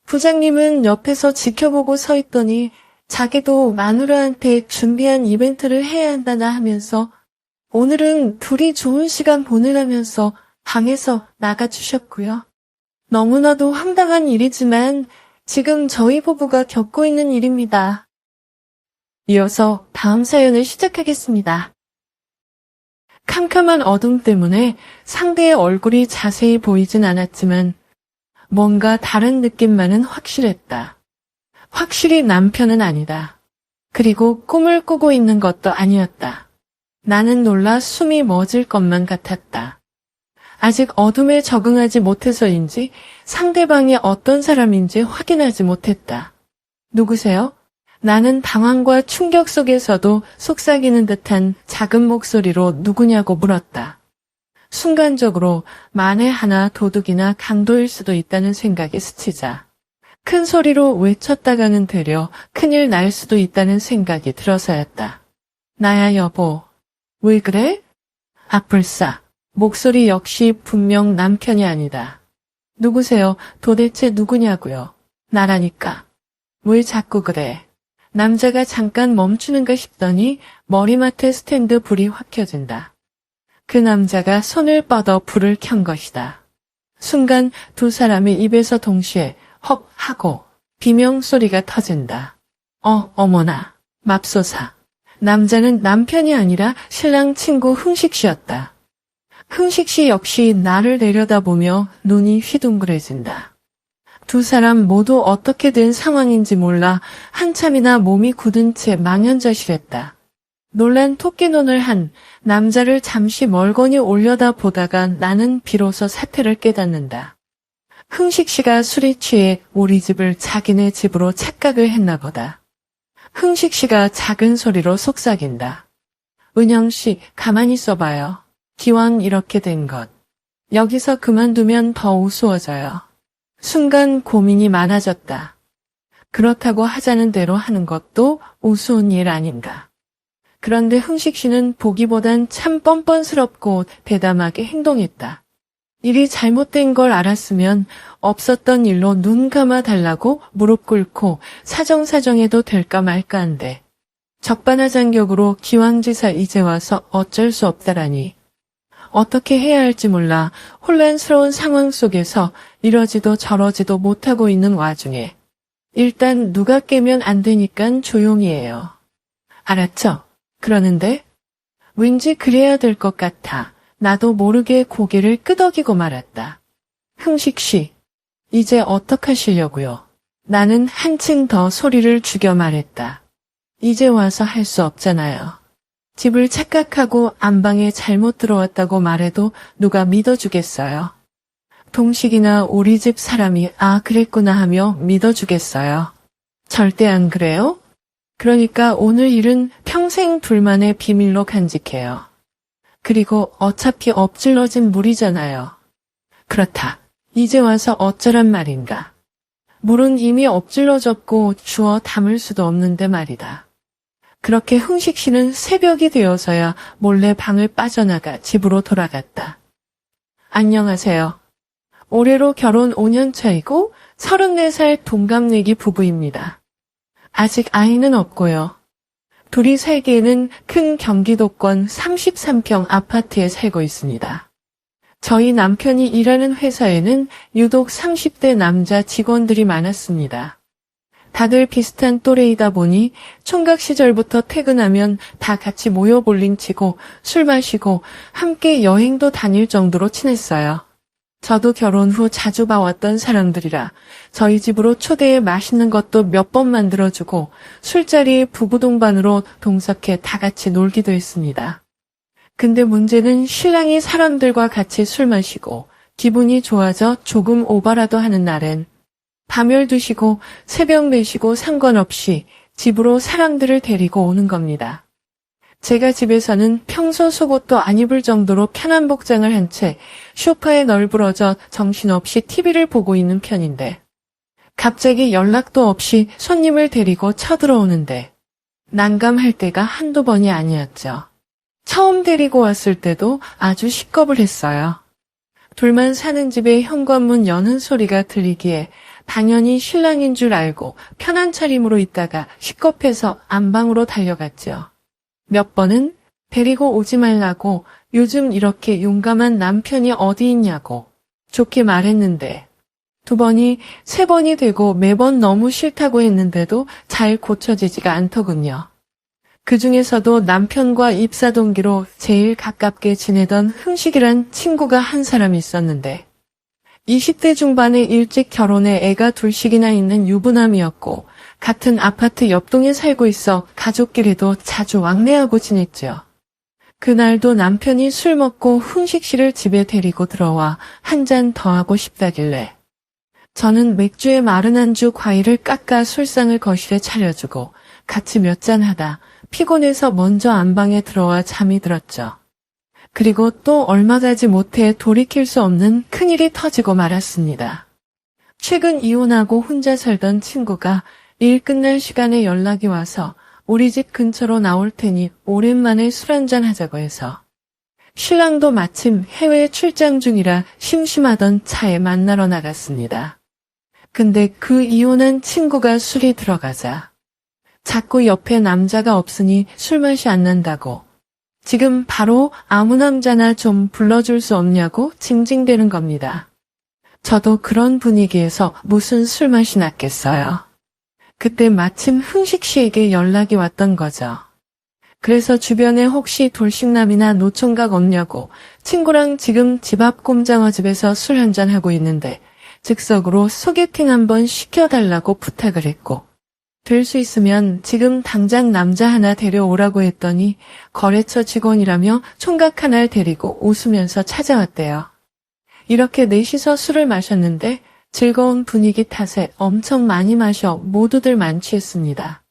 [SPEAKER 1] 부장님은 옆에서 지켜보고 서 있더니 자기도 마누라한테 준비한 이벤트를 해야 한다나 하면서 오늘은 둘이 좋은 시간 보내라면서 방에서 나가주셨고요. 너무나도 황당한 일이지만 지금 저희 부부가 겪고 있는 일입니다. 이어서 다음 사연을 시작하겠습니다. 캄캄한 어둠 때문에 상대의 얼굴이 자세히 보이진 않았지만 뭔가 다른 느낌만은 확실했다. 확실히 남편은 아니다. 그리고 꿈을 꾸고 있는 것도 아니었다. 나는 놀라 숨이 멎을 것만 같았다. 아직 어둠에 적응하지 못해서인지 상대방이 어떤 사람인지 확인하지 못했다. 누구세요? 나는 당황과 충격 속에서도 속삭이는 듯한 작은 목소리로 누구냐고 물었다. 순간적으로 만에 하나 도둑이나 강도일 수도 있다는 생각이 스치자 큰 소리로 외쳤다가는 되려 큰일 날 수도 있다는 생각이 들어서였다. 나야 여보. 왜 그래? 아뿔싸. 목소리 역시 분명 남편이 아니다. 누구세요? 도대체 누구냐고요? 나라니까. 왜 자꾸 그래? 남자가 잠깐 멈추는가 싶더니 머리맡에 스탠드 불이 확 켜진다. 그 남자가 손을 뻗어 불을 켠 것이다. 순간 두 사람의 입에서 동시에 헉 하고 비명소리가 터진다. 어머나, 맙소사. 남자는 남편이 아니라 신랑 친구 흥식 씨였다. 흥식 씨 역시 나를 내려다보며 눈이 휘둥그레진다. 두 사람 모두 어떻게 된 상황인지 몰라 한참이나 몸이 굳은 채 망연자실했다. 놀란 토끼눈을 한 남자를 잠시 멀거니 올려다보다가 나는 비로소 사태를 깨닫는다. 흥식 씨가 술이 취해 우리 집을 자기네 집으로 착각을 했나 보다. 흥식 씨가 작은 소리로 속삭인다. 은영 씨, 가만히 있어봐요. 기왕 이렇게 된 것. 여기서 그만두면 더 우스워져요. 순간 고민이 많아졌다. 그렇다고 하자는 대로 하는 것도 우스운 일 아닌가. 그런데 흥식 씨는 보기보단 참 뻔뻔스럽고 대담하게 행동했다. 일이 잘못된 걸 알았으면 없었던 일로 눈 감아 달라고 무릎 꿇고 사정사정해도 될까 말까 한데 적반하장격으로 기왕지사 이제 와서 어쩔 수 없다라니. 어떻게 해야 할지 몰라 혼란스러운 상황 속에서 이러지도 저러지도 못하고 있는 와중에 일단 누가 깨면 안 되니깐 조용히 해요. 알았죠? 그러는데 왠지 그래야 될 것 같아 나도 모르게 고개를 끄덕이고 말았다. 흥식 씨, 이제 어떡하시려고요? 나는 한층 더 소리를 죽여 말했다. 이제 와서 할 수 없잖아요. 집을 착각하고 안방에 잘못 들어왔다고 말해도 누가 믿어주겠어요? 동식이나 우리 집 사람이 그랬구나 하며 믿어주겠어요? 절대 안 그래요? 그러니까 오늘 일은 평생 둘만의 비밀로 간직해요. 그리고 어차피 엎질러진 물이잖아요. 그렇다. 이제 와서 어쩌란 말인가. 물은 이미 엎질러졌고 주워 담을 수도 없는데 말이다. 그렇게 흥식 씨는 새벽이 되어서야 몰래 방을 빠져나가 집으로 돌아갔다. 안녕하세요. 올해로 결혼 5년 차이고 34살 동갑내기 부부입니다. 아직 아이는 없고요. 둘이 살기에는 큰 경기도권 33평 아파트에 살고 있습니다. 저희 남편이 일하는 회사에는 유독 30대 남자 직원들이 많았습니다. 다들 비슷한 또래이다 보니 총각 시절부터 퇴근하면 다 같이 모여 볼링치고 술 마시고 함께 여행도 다닐 정도로 친했어요. 저도 결혼 후 자주 봐왔던 사람들이라 저희 집으로 초대해 맛있는 것도 몇 번 만들어주고 술자리에 부부 동반으로 동석해 다 같이 놀기도 했습니다. 근데 문제는 신랑이 사람들과 같이 술 마시고 기분이 좋아져 조금 오바라도 하는 날엔 밤 12시고 새벽 4시고 상관없이 집으로 사람들을 데리고 오는 겁니다. 제가 집에서는 평소 속옷도 안 입을 정도로 편한 복장을 한 채 소파에 널브러져 정신없이 TV를 보고 있는 편인데 갑자기 연락도 없이 손님을 데리고 쳐들어오는데 난감할 때가 한두 번이 아니었죠. 처음 데리고 왔을 때도 아주 시겁을 했어요. 둘만 사는 집에 현관문 여는 소리가 들리기에 당연히 신랑인 줄 알고 편한 차림으로 있다가 시겁해서 안방으로 달려갔죠. 몇 번은 데리고 오지 말라고 요즘 이렇게 용감한 남편이 어디 있냐고 좋게 말했는데 2번이 3번이 되고 매번 너무 싫다고 했는데도 잘 고쳐지지가 않더군요. 그 중에서도 남편과 입사 동기로 제일 가깝게 지내던 흥식이란 친구가 한 사람 있었는데 20대 중반에 일찍 결혼해 애가 둘씩이나 있는 유부남이었고 같은 아파트 옆동에 살고 있어 가족끼리도 자주 왕래하고 지냈죠. 그날도 남편이 술 먹고 흥식 씨를 집에 데리고 들어와 한 잔 더 하고 싶다길래 저는 맥주에 마른 안주 과일을 깎아 술상을 거실에 차려주고 같이 몇 잔 하다 피곤해서 먼저 안방에 들어와 잠이 들었죠. 그리고 또 얼마 가지 못해 돌이킬 수 없는 큰일이 터지고 말았습니다. 최근 이혼하고 혼자 살던 친구가 일 끝날 시간에 연락이 와서 우리 집 근처로 나올 테니 오랜만에 술 한잔 하자고 해서 신랑도 마침 해외 출장 중이라 심심하던 차에 만나러 나갔습니다. 근데 그 이혼한 친구가 술이 들어가자 자꾸 옆에 남자가 없으니 술맛이 안 난다고 지금 바로 아무 남자나 좀 불러줄 수 없냐고 징징대는 겁니다. 저도 그런 분위기에서 무슨 술맛이 났겠어요. 그때 마침 흥식 씨에게 연락이 왔던 거죠. 그래서 주변에 혹시 돌싱남이나 노총각 없냐고 친구랑 지금 집 앞 꼼장어집에서 술 한잔하고 있는데 즉석으로 소개팅 한번 시켜달라고 부탁을 했고 될 수 있으면 지금 당장 남자 하나 데려오라고 했더니 거래처 직원이라며 총각 하나를 데리고 웃으면서 찾아왔대요. 이렇게 넷이서 술을 마셨는데 즐거운 분위기 탓에 엄청 많이 마셔 모두들 만취했습니다.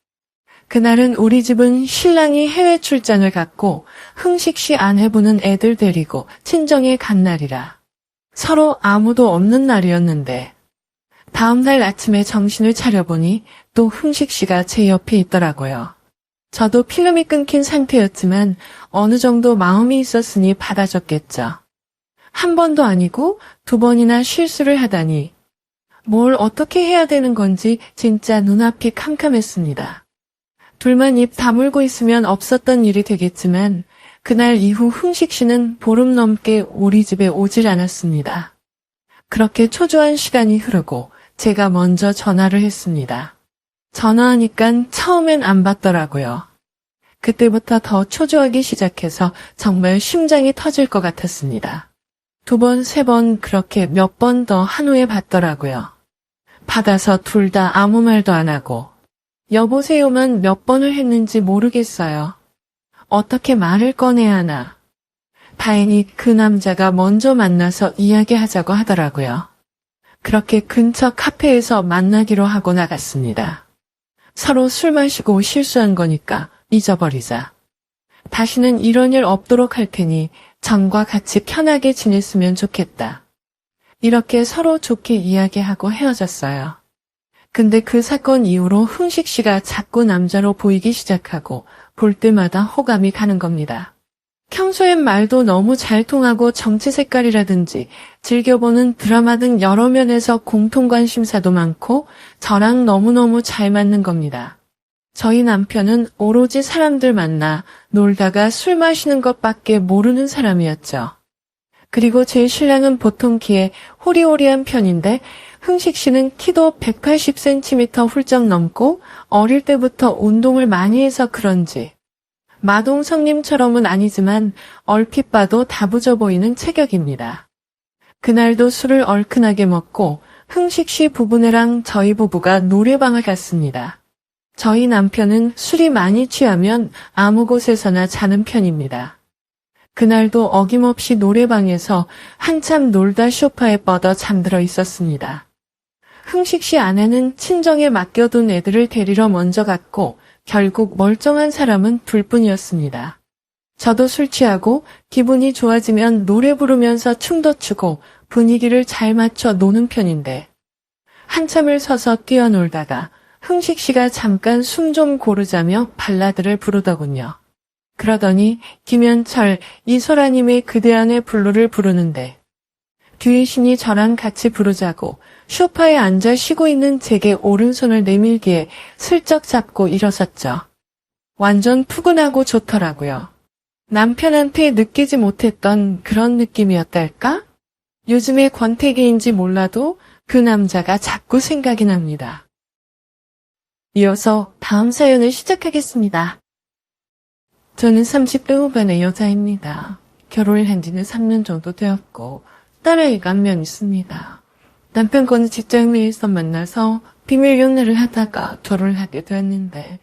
[SPEAKER 1] 그날은 우리 집은 신랑이 해외 출장을 갔고 흥식 씨 아내분은 애들 데리고 친정에 간 날이라 서로 아무도 없는 날이었는데 다음날 아침에 정신을 차려보니 또 흥식 씨가 제 옆에 있더라고요. 저도 필름이 끊긴 상태였지만 어느 정도 마음이 있었으니 받아줬겠죠. 한 번도 아니고 두 번이나 실수를 하다니 뭘 어떻게 해야 되는 건지 진짜 눈앞이 캄캄했습니다. 둘만 입 다물고 있으면 없었던 일이 되겠지만 그날 이후 흥식 씨는 보름 넘게 우리 집에 오질 않았습니다. 그렇게 초조한 시간이 흐르고 제가 먼저 전화를 했습니다. 전화하니까 처음엔 안 받더라고요. 그때부터 더 초조하기 시작해서 정말 심장이 터질 것 같았습니다. 두 번, 세 번 그렇게 몇 번 더 한 후에 받더라고요. 받아서 둘 다 아무 말도 안 하고 여보세요만 몇 번을 했는지 모르겠어요. 어떻게 말을 꺼내야 하나. 다행히 그 남자가 먼저 만나서 이야기하자고 하더라고요. 그렇게 근처 카페에서 만나기로 하고 나갔습니다. 서로 술 마시고 실수한 거니까 잊어버리자. 다시는 이런 일 없도록 할 테니 전과 같이 편하게 지냈으면 좋겠다. 이렇게 서로 좋게 이야기하고 헤어졌어요. 근데 그 사건 이후로 흥식 씨가 자꾸 남자로 보이기 시작하고 볼 때마다 호감이 가는 겁니다. 평소엔 말도 너무 잘 통하고 정치 색깔이라든지 즐겨보는 드라마 등 여러 면에서 공통 관심사도 많고 저랑 너무너무 잘 맞는 겁니다. 저희 남편은 오로지 사람들 만나 놀다가 술 마시는 것밖에 모르는 사람이었죠. 그리고 제 신랑은 보통 키에 호리호리한 편인데 흥식 씨는 키도 180cm 훌쩍 넘고 어릴 때부터 운동을 많이 해서 그런지 마동석님처럼은 아니지만 얼핏 봐도 다부져 보이는 체격입니다. 그날도 술을 얼큰하게 먹고 흥식 씨 부부네랑 저희 부부가 노래방을 갔습니다. 저희 남편은 술이 많이 취하면 아무 곳에서나 자는 편입니다. 그날도 어김없이 노래방에서 한참 놀다 소파에 뻗어 잠들어 있었습니다. 흥식 씨 아내는 친정에 맡겨둔 애들을 데리러 먼저 갔고 결국 멀쩡한 사람은 둘뿐이었습니다. 저도 술 취하고 기분이 좋아지면 노래 부르면서 춤도 추고 분위기를 잘 맞춰 노는 편인데 한참을 서서 뛰어놀다가 흥식 씨가 잠깐 숨 좀 고르자며 발라드를 부르더군요. 그러더니 김현철, 이소라님의 그대 안의 블루를 부르는데 뒤에 신이 저랑 같이 부르자고 소파에 앉아 쉬고 있는 제게 오른손을 내밀기에 슬쩍 잡고 일어섰죠. 완전 푸근하고 좋더라고요. 남편한테 느끼지 못했던 그런 느낌이었달까? 요즘의 권태기인지 몰라도 그 남자가 자꾸 생각이 납니다. 이어서 다음 사연을 시작하겠습니다. 저는 30대 후반의 여자입니다. 결혼을 한 지는 3년 정도 되었고 딸아이가 한 명 있습니다. 남편과는 직장 내에서 만나서 비밀 연애를 하다가 결혼을 하게 되었는데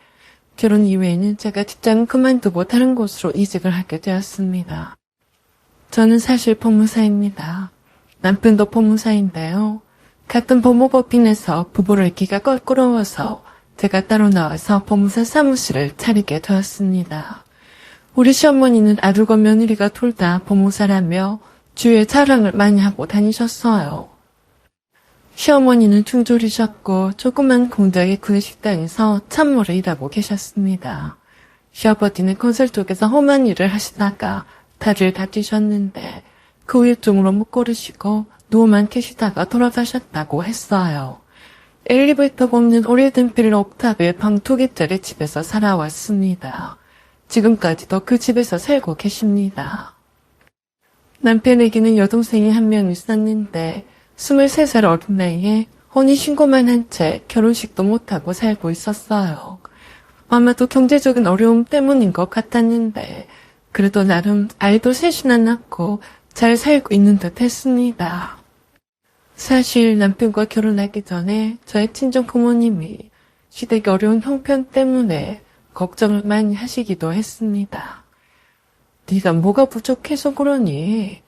[SPEAKER 1] 결혼 이후에는 제가 직장을 그만두고 다른 곳으로 이직을 하게 되었습니다. 저는 사실 법무사입니다. 남편도 법무사인데요. 같은 법무법인에서 부부를 기가 껄끄러워서 제가 따로 나와서 법무사 사무실을 차리게 되었습니다. 우리 시어머니는 아들과 며느리가 둘 다 법무사라며 주위에 자랑을 많이 하고 다니셨어요. 시어머니는 중졸이셨고 조그만 공장의 구내식당에서 참모를 일하고 계셨습니다. 시아버지는 건설 쪽에서 험한 일을 하시다가 다리를 다치셨는데 그 후유증으로 못 걸으시고 누워만 계시다가 돌아가셨다고 했어요. 엘리베이터가 없는 오래된 빌라 옥탑의 방 2개짜리 집에서 살아왔습니다. 지금까지도 그 집에서 살고 계십니다. 남편에게는 여동생이 한 명 있었는데 23살 어린 나이에 혼인신고만 한 채 결혼식도 못하고 살고 있었어요. 아마도 경제적인 어려움 때문인 것 같았는데 그래도 나름 아이도 셋이나 낳고 잘 살고 있는 듯 했습니다. 사실 남편과 결혼하기 전에 저의 친정 부모님이 시댁이 어려운 형편 때문에 걱정을 많이 하시기도 했습니다. 네가 뭐가 부족해서 그러니?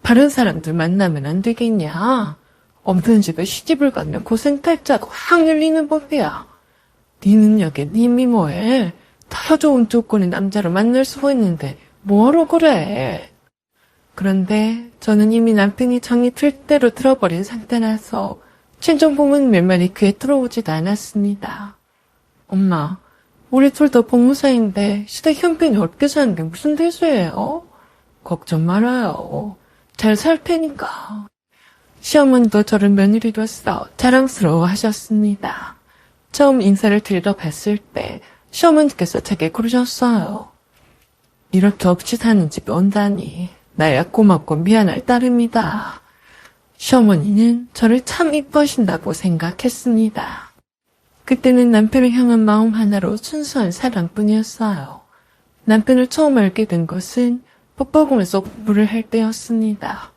[SPEAKER 1] 다른 사람들 만나면 안 되겠냐? 없는 집에 시집을 가면 고생 탈자고 확 열리는 법이야. 네 능력에 님이 뭐해? 더 좋은 조건의 남자를 만날 수가 있는데 뭐하러 그래? 그런데 저는 이미 남편이 정이 들 대로 들어버린 상태라서 친정 부모님 몇 말이 귀에 들어오지도 않았습니다. 엄마, 우리 둘 다 법무사인데 시댁 형편이 어렵게 사는 게 무슨 대수예요? 걱정 말아요. 잘 살 테니까. 시어머니도 저를 며느리로서 자랑스러워 하셨습니다. 처음 인사를 드리러 갔을 때 시어머니께서 제게 그러셨어요. 이렇게 없이 사는 집에 온다니 나야 고맙고 미안할 따름이다. 시어머니는 저를 참 이뻐하신다고 생각했습니다. 그때는 남편을 향한 마음 하나로 순수한 사랑뿐이었어요. 남편을 처음 알게 된 것은 법학원에서 공부를 할 때였습니다.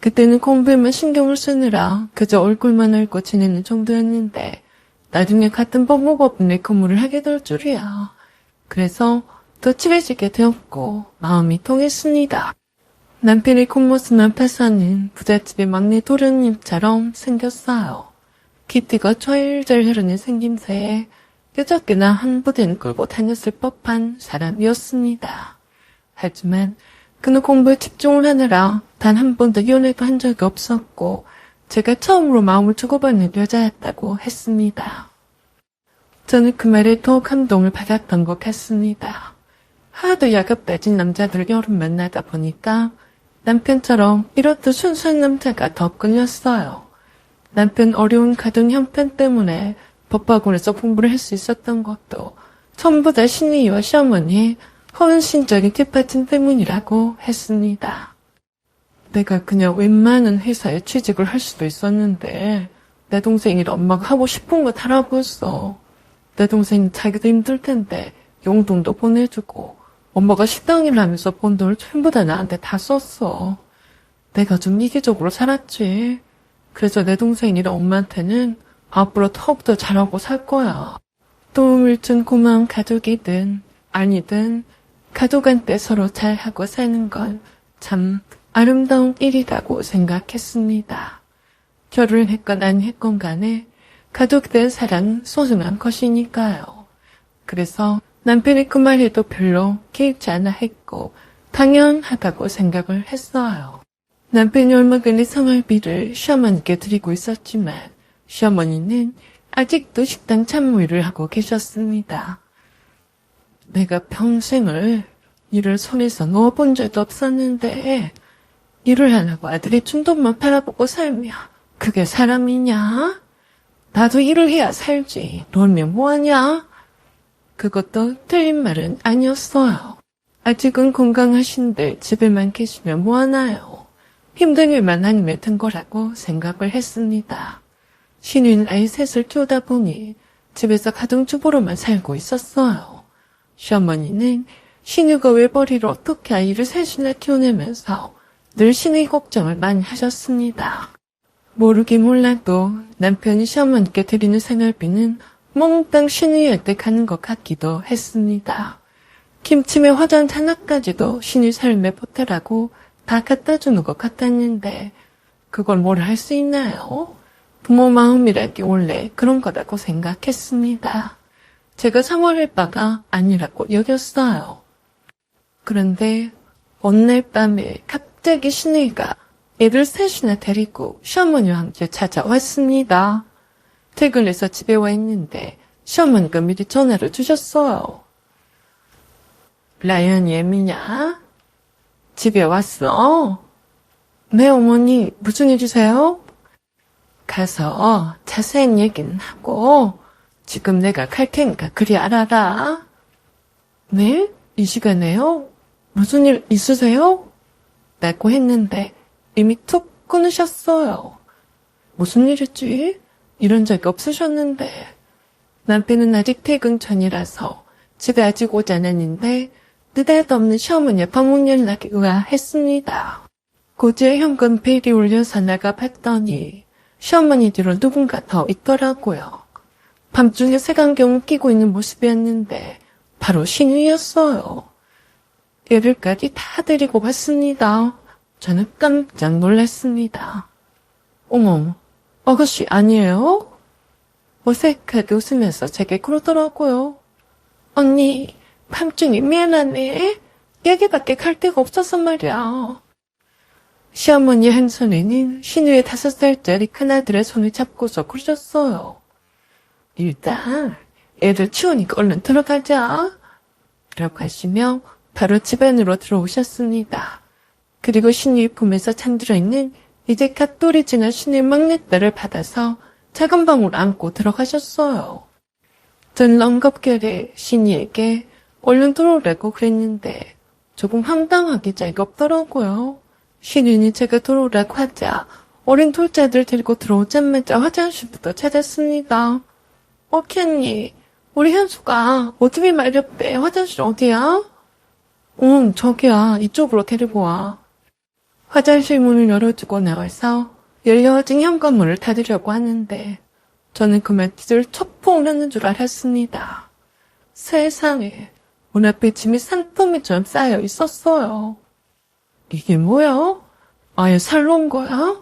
[SPEAKER 1] 그때는 공부에만 신경을 쓰느라 그저 얼굴만 앓고 지내는 정도였는데 나중에 같은 법무법인에 근무를 하게 될 줄이야. 그래서 더 친해지게 되었고 마음이 통했습니다. 남편의 겉모습 앞에서는 부잣집의 막내 도련님처럼 생겼어요. 키티가 철철 흐르는 생김새에 뾰족게나 한 부대는 끌고 다녔을 법한 사람이었습니다. 하지만 그는 공부에 집중을 하느라 단 한 번도 연애도 한 적이 없었고 제가 처음으로 마음을 주고받는 여자였다고 했습니다. 저는 그 말에 더욱 감동을 받았던 것 같습니다. 하도 야급 따진 남자들 여름 만나다 보니까 남편처럼 이렇듯 순수한 남자가 더 끌렸어요. 남편 어려운 가정 형편 때문에 법학원에서 공부를 할 수 있었던 것도 전부 다 신의와 시어머니의 헌신적인 뒷받침 때문이라고 했습니다. 내가 그냥 웬만한 회사에 취직을 할 수도 있었는데 내 동생이 엄마가 하고 싶은 거 다 하고 있어. 내 동생이 자기도 힘들 텐데 용돈도 보내주고 엄마가 식당 일을 하면서 번 돈을 전부 다 나한테 다 썼어. 내가 좀 이기적으로 살았지. 그래서 내 동생이랑 엄마한테는 앞으로 더욱더 잘하고 살 거야. 도움을 준 고마운 가족이든 아니든 가족한테 서로 잘하고 사는 건 참 아름다운 일이라고 생각했습니다. 결혼을 했건 안 했건 간에 가족된 사랑은 소중한 것이니까요. 그래서 남편이 그 말에도 별로 개의치 않아 했고 당연하다고 생각을 했어요. 남편이 얼마 전에 생활비를 시어머니께 드리고 있었지만 시어머니는 아직도 식당 참모 일을 하고 계셨습니다. 내가 평생을 일을 손에서 넣어본 적도 없었는데 일을 안 하고 아들이 준 돈만 팔아보고 살면 그게 사람이냐? 나도 일을 해야 살지. 놀면 뭐하냐? 그것도 틀린 말은 아니었어요. 아직은 건강하신데 집에만 계시면 뭐하나요? 힘든 일만 아니면 된 거라고 생각을 했습니다. 신우는 아이 셋을 키우다 보니 집에서 가정주부로만 살고 있었어요. 시어머니는 신우가 외벌이로 어떻게 아이를 셋이나 키워내면서 늘 신우의 걱정을 많이 하셨습니다. 모르긴 몰라도 남편이 시어머니께 드리는 생활비는 몽땅 신우이한테 가는 것 같기도 했습니다. 김치며 화장 하나까지도 신우이 삶에 보태라고 다 갖다 주는 것 같았는데 그걸 뭘 할 수 있나요? 부모 마음이라기 원래 그런 거라고 생각했습니다. 제가 사모할 바가 아니라고 여겼어요. 그런데 어느 날 밤에 갑자기 신우이가 애들 셋이나 데리고 시어머니와 함께 찾아왔습니다. 퇴근해서 집에 와 있는데 시어머니가 미리 전화를 주셨어요. 라연이 애미냐? 집에 왔어? 네, 어머니. 무슨 일이세요? 가서 자세한 얘기는 하고 지금 내가 갈 테니까 그리 알아라. 네? 이 시간에요? 무슨 일 있으세요? 라고 했는데 이미 툭 끊으셨어요. 무슨 일이지? 이런 적이 없으셨는데. 남편은 아직 퇴근 전이라서 집에 아직 오지 않았는데 느닷없는 시어머니의 방문 연락이 의아했습니다. 고지의 현금 벨이 울려서 나가 봤더니 시어머니 뒤로 누군가 더 있더라고요. 밤중에 색안경을 끼고 있는 모습이었는데 바로 신우이였어요. 애들까지 다 데리고 봤습니다. 저는 깜짝 놀랐습니다. 어머, 아가씨 아니에요? 어색하게 웃으면서 제게 그러더라고요. 언니, 밤중에 미안하네. 얘기밖에 갈 데가 없어서 말이야. 시어머니 한 손에는 신우의 5살짜리 큰아들의 손을 잡고서 그러셨어요. 일단 애들 추우니까 얼른 들어가자. 라고 하시며 바로 집 안으로 들어오셨습니다. 그리고 신우의 품에서 잠들어 있는 이제 갓돌이 지난 신우의 막내딸을 받아서 작은 방으로 안고 들어가셨어요. 전 렁겁게래 신우에게 얼른 들어오라고 그랬는데 조금 황당하게 자기가 없더라고요. 신우는 제가 들어오라고 하자 어린 둘째들 데리고 들어오자마자 화장실부터 찾았습니다. 캔니, 우리 현수가 어차피 마렵대. 화장실 어디야? 응, 저기야. 이쪽으로 데리고 와. 화장실 문을 열어주고 나와서 열려진 현관문을 닫으려고 하는데 저는 그만 기절 척풍을 하는 줄 알았습니다. 세상에, 문 앞에 짐이 산더미처럼 쌓여 있었어요. 이게 뭐야? 아예 살러 온 거야?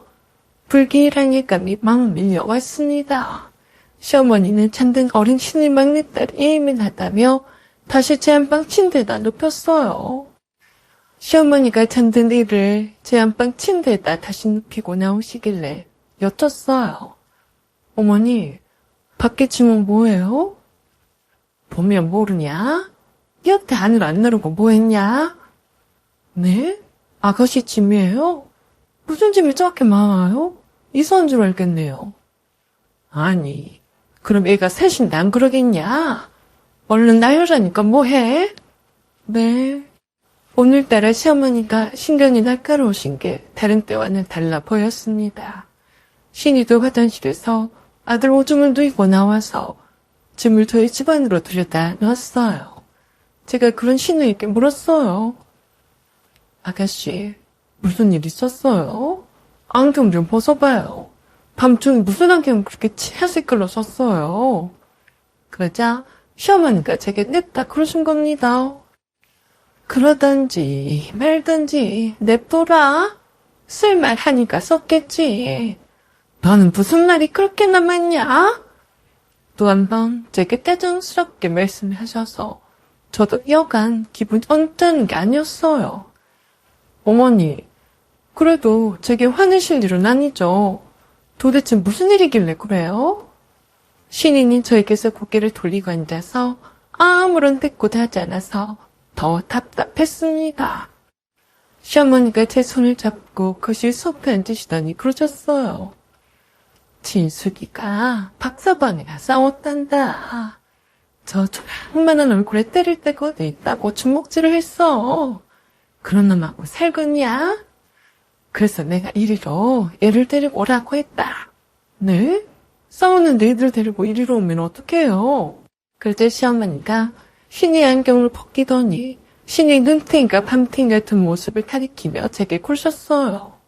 [SPEAKER 1] 불길한 예감이 막 밀려왔습니다. 시어머니는 잠든 어린 신의 막내딸이 예민하다며 다시 제 안방 침대에다 눕혔어요. 시어머니가 잠든 이를 제 안방 침대에다 다시 눕히고 나오시길래 여쭸어요. 어머니, 밖에 짐은 뭐예요? 보면 모르냐? 여태 안으로 안 나르고 뭐했냐? 네? 아가씨 짐이에요? 무슨 짐이 저렇게 많아요? 이사한 줄 알겠네요. 아니, 그럼 애가 셋인데 안 그러겠냐? 얼른 나열하니까 뭐해? 네. 오늘따라 시어머니가 신경이 날카로우신 게 다른 때와는 달라 보였습니다. 신이도 화장실에서 아들 오줌을 누이고 나와서 짐을 저희 집 안으로 들여다 놨어요. 제가 그런 신우에게 물었어요. 아가씨, 무슨 일 있었어요? 안경 좀 벗어봐요. 밤중에 무슨 안경 그렇게 치얀 색깔로 썼어요? 그러자 시어머니가 제게 냈다 그러신 겁니다. 그러던지 말던지 냅둬라. 쓸말 하니까 썼겠지. 너는 무슨 말이 그렇게 남았냐? 또 한 번 제게 떼정스럽게 말씀하셔서 저도 여간 기분이 언짢은 게 아니었어요. 어머니, 그래도 제게 화내실 일은 아니죠. 도대체 무슨 일이길래 그래요? 신인이 저에게서 고개를 돌리고 앉아서 아무런 대꾸도 하지 않아서 더 답답했습니다. 시어머니가 제 손을 잡고 거실 소파에 앉으시더니 그러셨어요. 진숙이가 박서방이랑 싸웠단다. 저 조그만한 얼굴에 때릴 데가 어디 있다고 주먹질을 했어. 그런 놈하고 살겠냐? 그래서 내가 이리로 애를 데리고 오라고 했다. 네? 싸우는데 애들 데리고 이리로 오면 어떡해요? 그때 시어머니가 신이 안경을 벗기더니 신이 눈탱이가 밤탱이 같은 모습을 가리키며 제게 굴셨어요.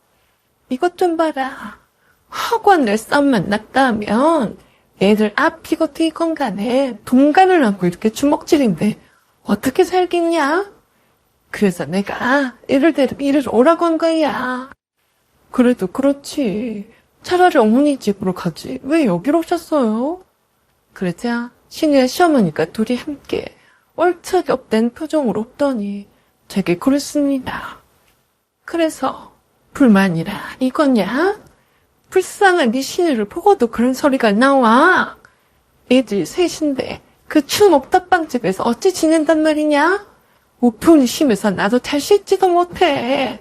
[SPEAKER 1] 이것 좀 봐라. 학원을 썸만 났다면 애들 앞이고 뒤건 간에 동간을 안고 이렇게 주먹질인데 어떻게 살겠냐? 그래서 내가 애를 데리고 이리로 오라고 한 거야. 그래도 그렇지. 차라리 어머니 집으로 가지. 왜 여기로 오셨어요? 그러자 신우의 시어머니가 둘이 함께 얼척 업된 표정으로 없더니 제게 그랬습니다. 그래서 불만이라 이거냐? 불쌍한 네 신우를 보고도 그런 소리가 나와. 애들 셋인데 그 추운 옥탑방집에서 어찌 지낸단 말이냐? 우풍이 심해서 나도 잘 씻지도 못해.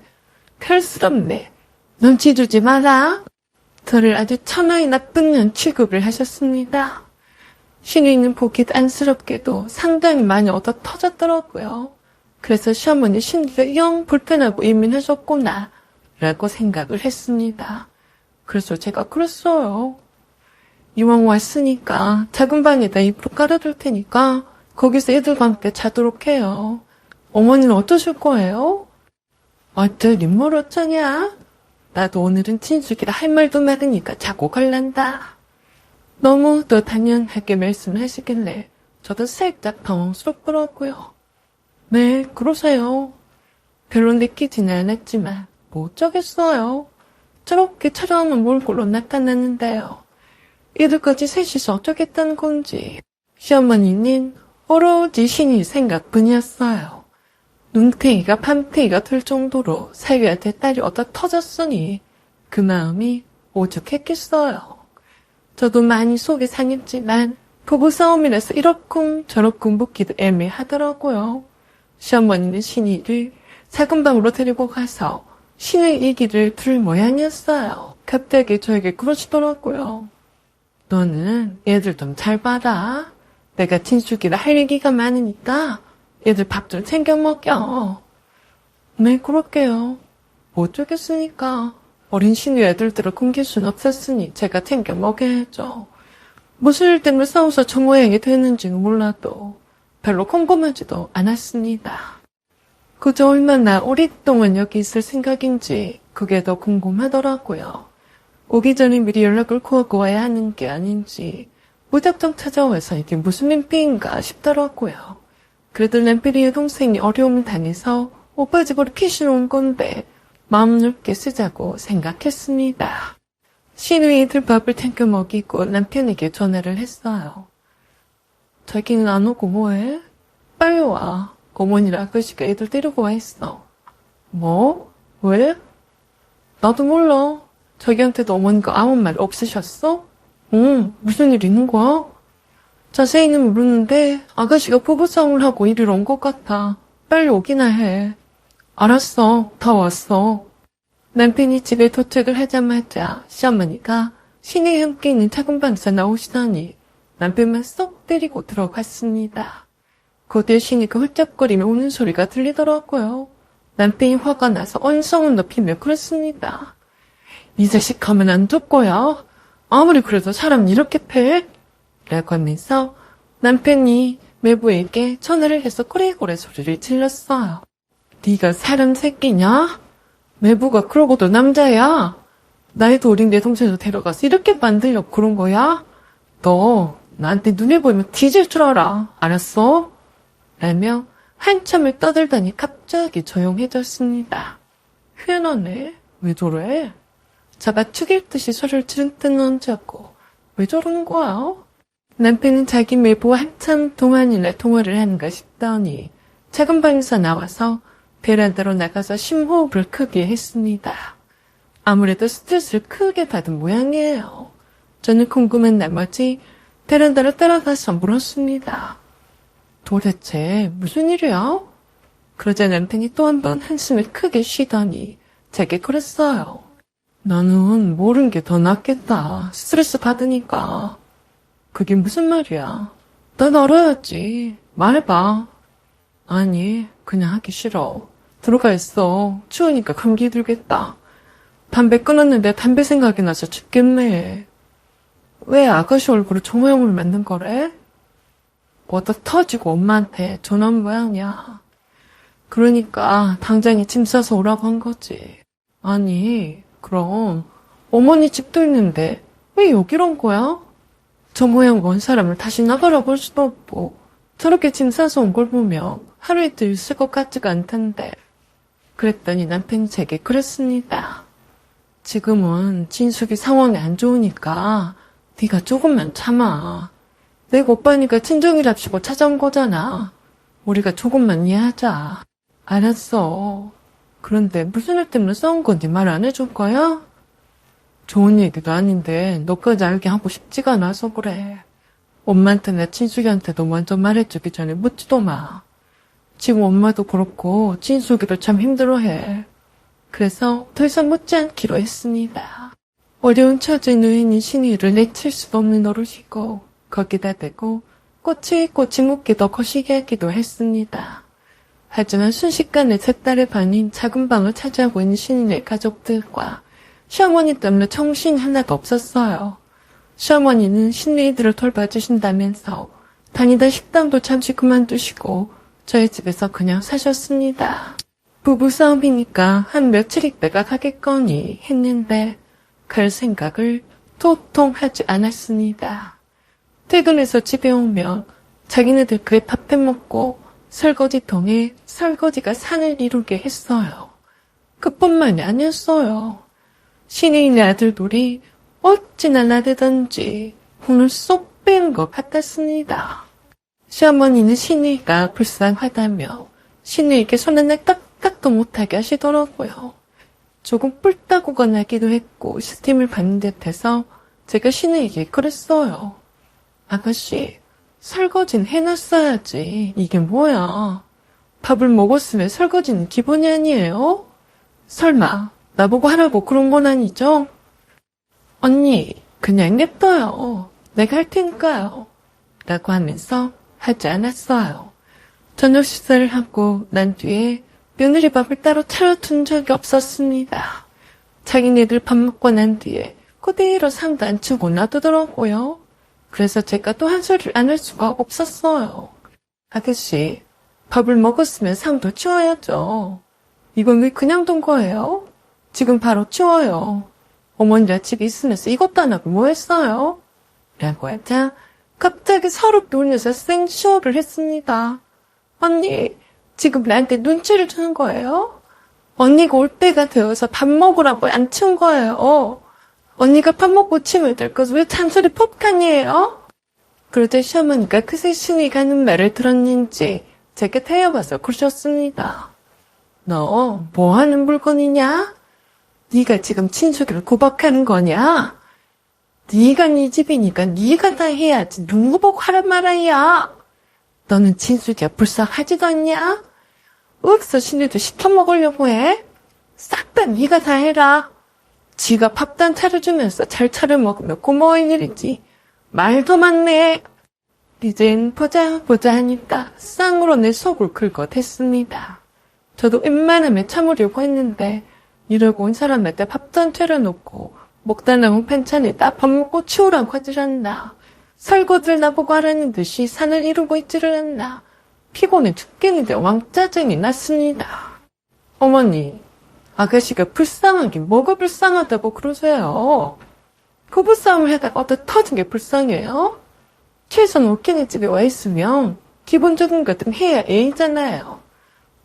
[SPEAKER 1] 별스럽네. 눈치 주지 마라. 저를 아주 천하의 나쁜 년 취급을 하셨습니다. 신우이는 보기도 안쓰럽게도 상당히 많이 얻어 터졌더라고요. 그래서 시어머니 신우가 영 불편하고 예민하셨구나 라고 생각을 했습니다. 그래서 제가 그랬어요. 이왕 왔으니까 작은 방에다 이불 깔아둘 테니까 거기서 애들과 함께 자도록 해요. 어머니는 어떠실 거예요? 어쩔 인물 어쩌냐? 나도 오늘은 친숙이라 할 말도 많으니까 자고 갈란다. 너무 또 당연하게 말씀하시길래 저도 살짝 당황스럽더라고요. 네, 그러세요. 별로 느끼지는 않았지만 뭐 어쩌겠어요. 저렇게 차려하면 몰골로 나타났는데요. 이들까지 셋이서 어쩌겠다는 건지 시어머니는 오로지 신이 생각뿐이었어요. 눈탱이가 밤탱이가 될 정도로 사위한테 딸이 얻어 터졌으니 그 마음이 오죽했겠어요. 저도 많이 속이 상했지만 부부싸움이라서 이렇쿵 저렇쿵 묻기도 애매하더라고요. 시어머니는 신이를 작은 방으로 데리고 가서 신의 얘기를 들을 모양이었어요. 갑자기 저에게 그러시더라고요. 너는 애들 좀 잘 봐라. 내가 친숙이라 할 얘기가 많으니까 애들 밥 좀 챙겨 먹여. 네, 그럴게요. 뭐 어쩌겠으니까. 어린 신우 애들들을 굶길 순 없었으니 제가 챙겨 먹여야죠. 무슨 일 때문에 싸워서 저 모양이 되는지는 몰라도 별로 궁금하지도 않았습니다. 그저 얼마나 오랫동안 여기 있을 생각인지 그게 더 궁금하더라고요. 오기 전에 미리 연락을 구하고 와야 하는 게 아닌지 무작정 찾아와서 이게 무슨 민폐인가 싶더라고요. 그래도 남편의 동생이 어려움을 당해서 오빠 집으로 키시러 온 건데 마음 넓게 쓰자고 생각했습니다. 신우이 애들 밥을 챙겨 먹이고 남편에게 전화를 했어요. 자기는 안 오고 뭐해? 빨리 와. 어머니랑 아가씨가 애들 데리고 와 있어. 뭐? 왜? 나도 몰라. 자기한테도 어머니가 아무 말 없으셨어? 응, 무슨 일 있는 거야? 자세히는 모르는데 아가씨가 부부싸움을 하고 이리로 온 것 같아. 빨리 오기나 해. 알았어, 다 왔어. 남편이 집에 도착을 하자마자 시어머니가 신이 함께 있는 작은 방에서 나오시더니 남편만 쏙 때리고 들어갔습니다. 그때 신이가 훌쩍거리며 우는 소리가 들리더라고요. 남편이 화가 나서 언성을 높이며 그랬습니다. 이 자식 가면 안 둘 거야. 아무리 그래도 사람 이렇게 패? 라고 하면서 남편이 매부에게 전화를 해서 꼬레꼬레 소리를 질렀어요. 네가 사람 새끼냐? 매부가 그러고도 남자야. 나이도 어린 내 동생도 데려가서 이렇게 만들려고 그런 거야? 너 나한테 눈에 보이면 뒤질 줄 알아. 알았어? 라며 한참을 떠들더니 갑자기 조용해졌습니다. 희한하네. 왜 저래? 잡아 죽일 듯이 소리를 지른듯 얹었고 왜 저러는 거야? 남편은 자기 매부와 한참 동안이나 통화를 하는가 싶더니 작은 방에서 나와서 베란다로 나가서 심호흡을 크게 했습니다. 아무래도 스트레스를 크게 받은 모양이에요. 저는 궁금한 나머지 베란다로 따라가서 물었습니다. 도대체 무슨 일이야? 그러자 남편이 또 한 번 한숨을 크게 쉬더니 제게 그랬어요. 나는 모르는 게 더 낫겠다. 스트레스 받으니까. 그게 무슨 말이야? 난 알아야지. 말해봐. 아니, 그냥 하기 싫어. 들어가 있어. 추우니까 감기 들겠다. 담배 끊었는데 담배 생각이 나서 죽겠네. 왜 아가씨 얼굴에 저 모양을 만든 거래? 뭐다 터지고 엄마한테 전화한 모양이야. 그러니까 당장에 짐 싸서 오라고 한 거지. 아니, 그럼 어머니 집도 있는데 왜 여기로 온 거야? 저 모양 원 사람을 다시 나가라고 할 수도 없고 저렇게 짐 싸서 온 걸 보면 하루 이틀 있을 것 같지가 않던데. 그랬더니 남편이 제게 그랬습니다. 지금은 진숙이 상황이 안 좋으니까 네가 조금만 참아. 내가 오빠니까 친정이랍시고 찾아온 거잖아. 우리가 조금만 이해하자. 알았어. 그런데 무슨 일 때문에 싸운 건지 말 안 해줄 거야? 좋은 얘기도 아닌데 너까지 알게 하고 싶지가 않아서 그래. 엄마한테나 친숙이한테도 먼저 말해주기 전에 묻지도 마. 지금 엄마도 그렇고 진숙이도 참 힘들어해. 그래서 더 이상 묻지 않기로 했습니다. 어려운 처지 누인인 신이를 내칠 수도 없는 노릇이고 거기다 대고 꼬치꼬치 묻기 더 거시기 하기도 했습니다. 하지만 순식간에 제 딸의 반인 작은 방을 차지하고 있는 신인의 가족들과 시어머니 때문에 정신이 하나도 없었어요. 시어머니는 신이들을 돌봐주신다면서 다니던 식당도 잠시 그만두시고 저희 집에서 그냥 사셨습니다. 부부싸움이니까 한 며칠 있다가 가겠거니 했는데 갈 생각을 도통 하지 않았습니다. 퇴근해서 집에 오면 자기네들 그에 밥 해먹고 설거지통에 설거지가 산을 이루게 했어요. 그뿐만이 아니었어요. 신이네 아들들이 어찌나 나대던지 혼을 쏙 뺀 것 같았습니다. 시어머니는 신이가 불쌍하다며 신이에게 손 하나 까딱도 못하게 하시더라고요. 조금 뿔따구가 나기도 했고 스팀을 받는 듯해서 제가 신이에게 그랬어요. 아가씨, 설거지는 해놨어야지. 이게 뭐야. 밥을 먹었으면 설거지는 기본이 아니에요? 설마 나보고 하라고 그런 건 아니죠? 언니, 그냥 냅둬요. 내가 할 테니까요. 라고 하면서 하지 않았어요. 저녁 식사를 하고 난 뒤에 며느리 밥을 따로 차려둔 적이 없었습니다. 자기네들 밥 먹고 난 뒤에 그대로 상도 안 치고 놔두더라고요. 그래서 제가 또 한 소리를 안 할 수가 없었어요. 아가씨, 밥을 먹었으면 상도 치워야죠. 이건 왜 그냥 둔 거예요? 지금 바로 치워요. 어머니랑 집에 있으면서 이것도 안 하고 뭐 했어요? 라고 하자 갑자기 서로 놀면서 생쇼를 했습니다. 언니, 지금 나한테 눈치를 주는 거예요? 언니가 올 때가 되어서 밥 먹으라고 안 치운 거예요. 언니가 밥 먹고 치면 될 것을 왜 잔소리 폭탄이에요? 그러자 시어머니가 그새 신이 가는 말을 들었는지 제게 태워봐서 그러셨습니다. 너 뭐 하는 물건이냐? 네가 지금 친숙이를 구박하는 거냐? 네가 네 집이니까 네가 다 해야지 누구 보고 하란 말이야? 너는 친숙이가 불쌍하지도 않냐? 어디서 신이도 시켜먹으려고 해? 싹 다 네가 다 해라. 지가 밥도 안 차려주면서 잘 차려 먹으면 고마운 일이지. 말도 많네. 이젠 보자 하니까 쌍으로 내 속을 긁어댔습니다. 저도 웬만하면 참으려고 했는데 이러고 온 사람한테 밥도 안 차려놓고 먹다 남은 반찬에다 밥 먹고 치우라고 하질 않나. 설거지를 나보고 하라는 듯이 산을 이루고 있지를 않나. 피곤해 죽겠는데 왕짜증이 났습니다. 어머니, 아가씨가 불쌍하긴 뭐가 불쌍하다고 그러세요? 부부싸움을 하다가 어디 터진 게 불쌍해요? 최소한 웃기는 집에 와 있으면 기본적인 것은 해야 애이잖아요.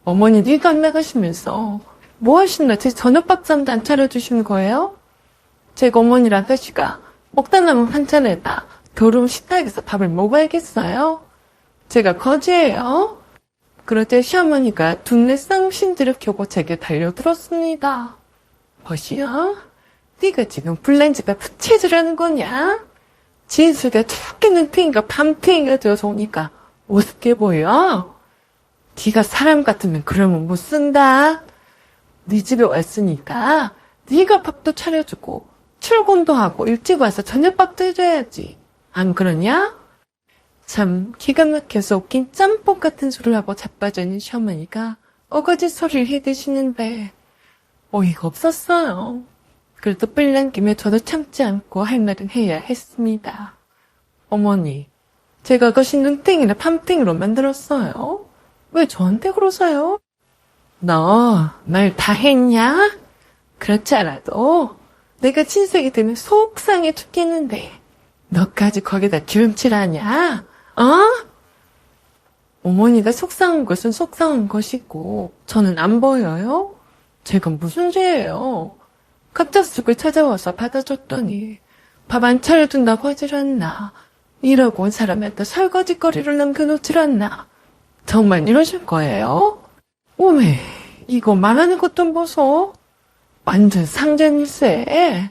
[SPEAKER 1] 어머니도 일도 안 나가시면서 뭐 하시나 제 저녁밥상도 안 차려주시는 거예요? 제가 어머니랑 아가씨가 먹다 남은 반찬에다 더러운 식탁에서 밥을 먹어야겠어요? 제가 거지예요? 그럴 때 시어머니가 둔내 쌍신들을 켜고 제게 달려들었습니다. 버시야, 네가 지금 불난지가 부채질하는 거냐? 진수가 죽겠는 탱이가 밤탱이가 되어서 오니까 우습게 보여? 네가 사람 같으면 그러면 못 쓴다. 네 집에 왔으니까 네가 밥도 차려주고 출근도 하고 일찍 와서 저녁밥도 해줘야지. 안 그러냐? 참 기가 막혀서 웃긴 짬뽕 같은 소리를 하고 자빠져 있는 시어머니가 어거지 소리를 해대시는데 어이가 없었어요. 그래도 뿔난 김에 저도 참지 않고 할 말은 해야 했습니다. 어머니, 제가 그것이 눈탱이나 밤탱이로 만들었어요. 왜 저한테 그러세요? 너 말 다 했냐? 그렇지 않아도 내가 친색이 되면 속상해 죽겠는데 너까지 거기다 기름칠하냐? 어? 어머니가 속상한 것은 속상한 것이고 저는 안 보여요? 제가 무슨 죄예요? 갑작스럽게 찾아와서 받아줬더니 밥 안 차려준다고 하질 않나. 이러고 온 사람한테 설거지거리를 남겨놓질 않나. 정말 이러실 거예요? 오메, 이거 말하는 것도 보소. 완전 상전일세.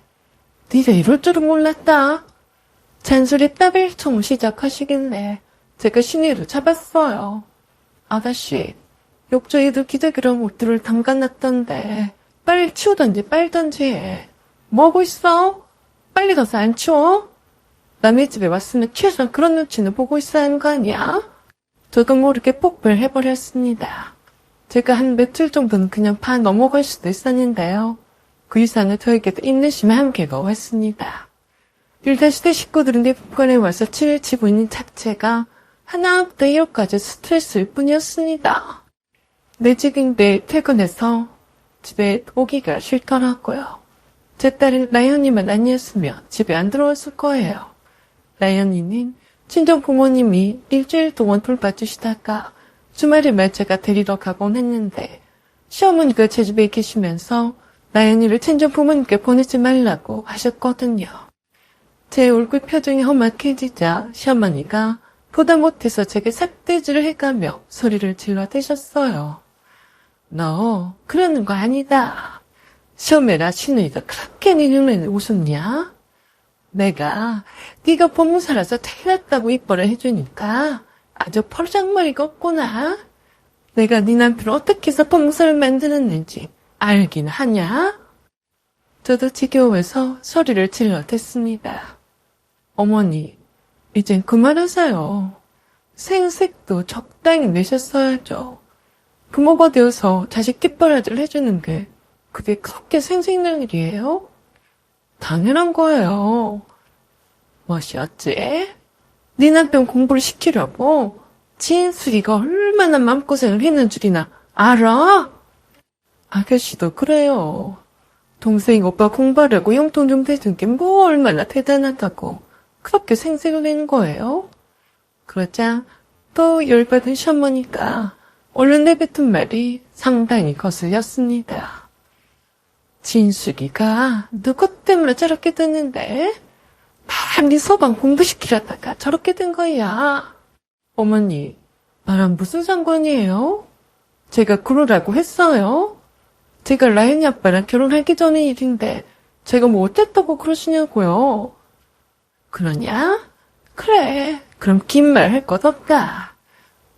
[SPEAKER 1] 니가 이럴 줄은 몰랐다. 잔소리 따빌총 시작하시길래 제가 신의를 잡았어요. 아가씨, 욕조에도 기저귀랑 옷들을 담가놨던데 빨리 치우던지 빨던지. 뭐하고 있어? 빨리 가서 안 치워? 남의 집에 왔으면 최소한 그런 눈치는 보고 있어야 하는 거 아니야? 저도 모르게 폭발해버렸습니다. 제가 한 며칠 정도는 그냥 반 넘어갈 수도 있었는데요. 그 이상은 저에게도 인내심의 한계가 왔습니다. 일다시피 식구들은 내 북한에 와서 7일 치고 있는 자체가 하나부터 1호까지 스트레스일 뿐이었습니다. 내 집인데 퇴근해서 집에 오기가 싫더라고요. 제 딸은 라연이만 아니었으면 집에 안 들어왔을 거예요. 라연이는 친정 부모님이 일주일 동안 돌봐주시다가 주말에만 제가 데리러 가곤 했는데 시어머니가 제 집에 계시면서 라연이를 친정 부모님께 보내지 말라고 하셨거든요. 제 얼굴 표정이 험악해지자 시어머니가 보다 못해서 제게 삿대질을 해가며 소리를 질러대셨어요. 너 그러는 거 아니다. 시어머니라 신우이가 그렇게 네 눈에 웃었냐? 내가 네가 법무사라서 태어났다고 이뻐를 해주니까 아주 포장머리가 없구나. 내가 네 남편을 어떻게 해서 법무사를 만들었는지 알긴 하냐? 저도 지겨워서 소리를 질러댔습니다. 어머니, 이젠 그만하세요. 생색도 적당히 내셨어야죠. 부모가 되어서 자식 뒷바라지를 해주는 게 그게 그렇게 생색낼 일이에요? 당연한 거예요. 뭐시었지? 네 남편 공부를 시키려고 진숙이가 얼마나 마음고생을 했는 줄이나 알아? 아가씨도 그래요. 동생 오빠 공부하려고 용돈 좀 대준 게 뭐 얼마나 대단하다고 그렇게 생색을 낸 거예요? 그러자 또 열받은 시어머니가 얼른 내뱉은 말이 상당히 거슬렸습니다. 진숙이가 누구 때문에 저렇게 됐는데? 다 네 서방 공부시키려다가 저렇게 된 거야. 어머니, 나랑 무슨 상관이에요? 제가 그러라고 했어요? 제가 라연이 아빠랑 결혼하기 전의 일인데 제가 뭐 어땠다고 그러시냐고요. 그러냐? 그래, 그럼 긴 말 할 것 없다.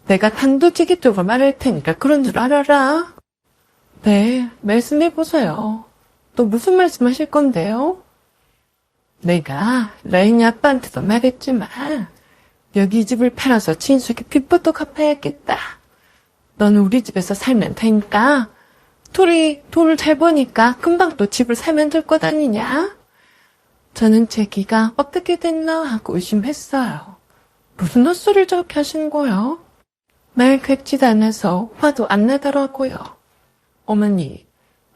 [SPEAKER 1] 내가 단도직입적으로 말할 테니까 그런 줄 알아라. 네, 말씀해보세요. 또 무슨 말씀 하실 건데요? 내가 라인이 아빠한테도 말했지만 여기 이 집을 팔아서 진숙이 빚부터 갚아야겠다. 너는 우리 집에서 살면 되니까 둘이 돈을 잘 버니까 금방 또 집을 사면 될 것 아니냐? 저는 제 기가 어떻게 됐나 하고 의심했어요. 무슨 헛소리를 저렇게 하시는 거요? 말 객지도 않아서 화도 안 나더라고요. 어머니,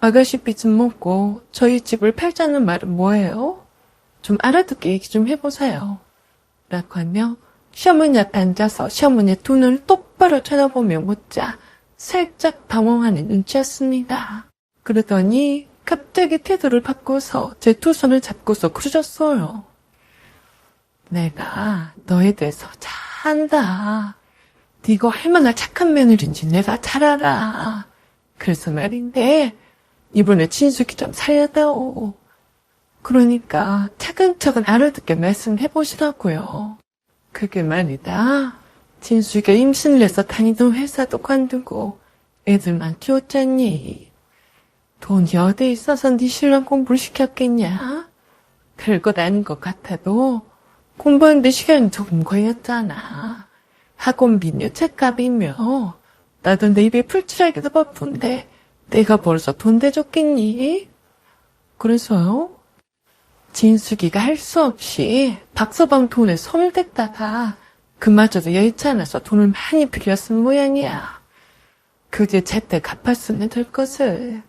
[SPEAKER 1] 아가씨 빚은 먹고 저희 집을 팔자는 말은 뭐예요? 좀 알아듣게 얘기 좀 해보세요. 라고 하며 시어머니 앞에 앉아서 시어머니의 눈을 똑바로 쳐다보며 묻자 살짝 당황하는 눈치였습니다. 그러더니 갑자기 태도를 바꿔서 제 두 손을 잡고서 그러셨어요. 내가 너에 대해서 잘 안다. 네가 얼마나 착한 며느리인지 내가 잘 알아. 그래서 말인데 이번에 진숙이 좀 살려다오. 그러니까 차근차근 알아듣게 말씀해보시라고요. 그게 말이다. 진숙이가 임신을 해서 다니던 회사도 관두고 애들만 키웠잖니. 돈이 어디 있어서 네 신랑 공부를 시켰겠냐? 별것 아닌 것 같아도 공부하는데 시간이 조금 걸렸잖아. 학원비며 책값이며 나도 내 입에 풀칠하기도 바쁜데 내가 벌써 돈 대줬겠니? 그래서요? 진숙이가 할 수 없이 박서방 돈에 손을 댔다가 그마저도 여의치 않아서 돈을 많이 빌렸은 모양이야. 그제 제때 갚았으면 될 것을.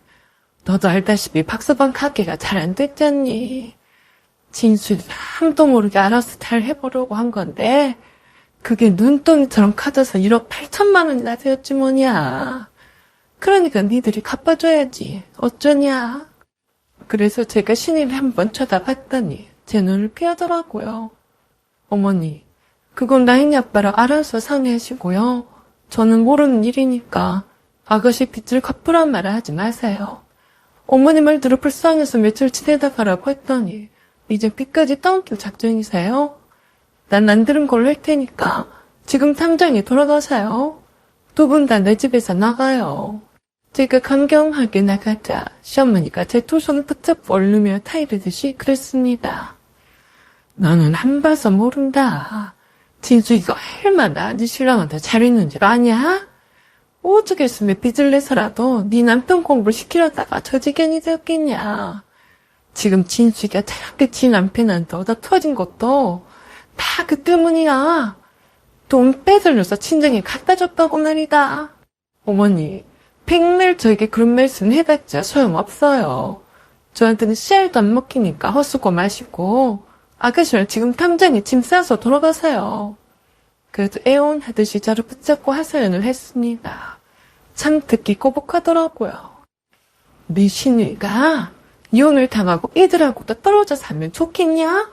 [SPEAKER 1] 너도 알다시피 박서방 가게가 잘 안 됐잖니. 진숙이가 아무도 모르게 알아서 잘 해보려고 한 건데 그게 눈덩이처럼 커져서 1억 8천만 원이나 되었지 뭐냐. 그러니까 니들이 갚아줘야지. 어쩌냐. 그래서 제가 신이를 한번 쳐다봤더니 제 눈을 피하더라고요. 어머니, 그건 라인이 아빠랑 알아서 상의하시고요. 저는 모르는 일이니까 아가씨 빚을 갚으란 말을 하지 마세요. 어머니 말 들어 불쌍해서 며칠 지내다 가라고 했더니 이제 빚까지 떠넘길 작정이세요? 난 안 들은 걸로 할 테니까 지금 당장에 돌아가세요. 두 분 다 내 집에서 나가요. 제가 감경하게 나가자 시어머니가 제 두 손을 붙잡고 얼르며 타이르듯이 그랬습니다. 너는 안 봐서 모른다. 진수이가 얼마나 네 신랑한테 잘했는 줄 아냐? 오죽했으면 빚을 내서라도 네 남편 공부를 시키려다가 저 지경이 되었겠냐. 지금 진수이가 저렇게 지 남편한테 얻어 터진 것도 다 그 때문이야. 돈 빼돌려서 친정에 갖다 줬다고 말이다. 어머니, 백날 저에게 그런 말씀 해봤자 소용없어요. 저한테는 씨알도 안 먹히니까 헛수고 마시고 아가씨랑 지금 당장에 짐 싸서 돌아가세요. 그래도 애원하듯이 저를 붙잡고 하소연을 했습니다. 참 듣기 꼬북하더라고요. 네 신우이가 이혼을 당하고 애들하고도 떨어져 살면 좋겠냐?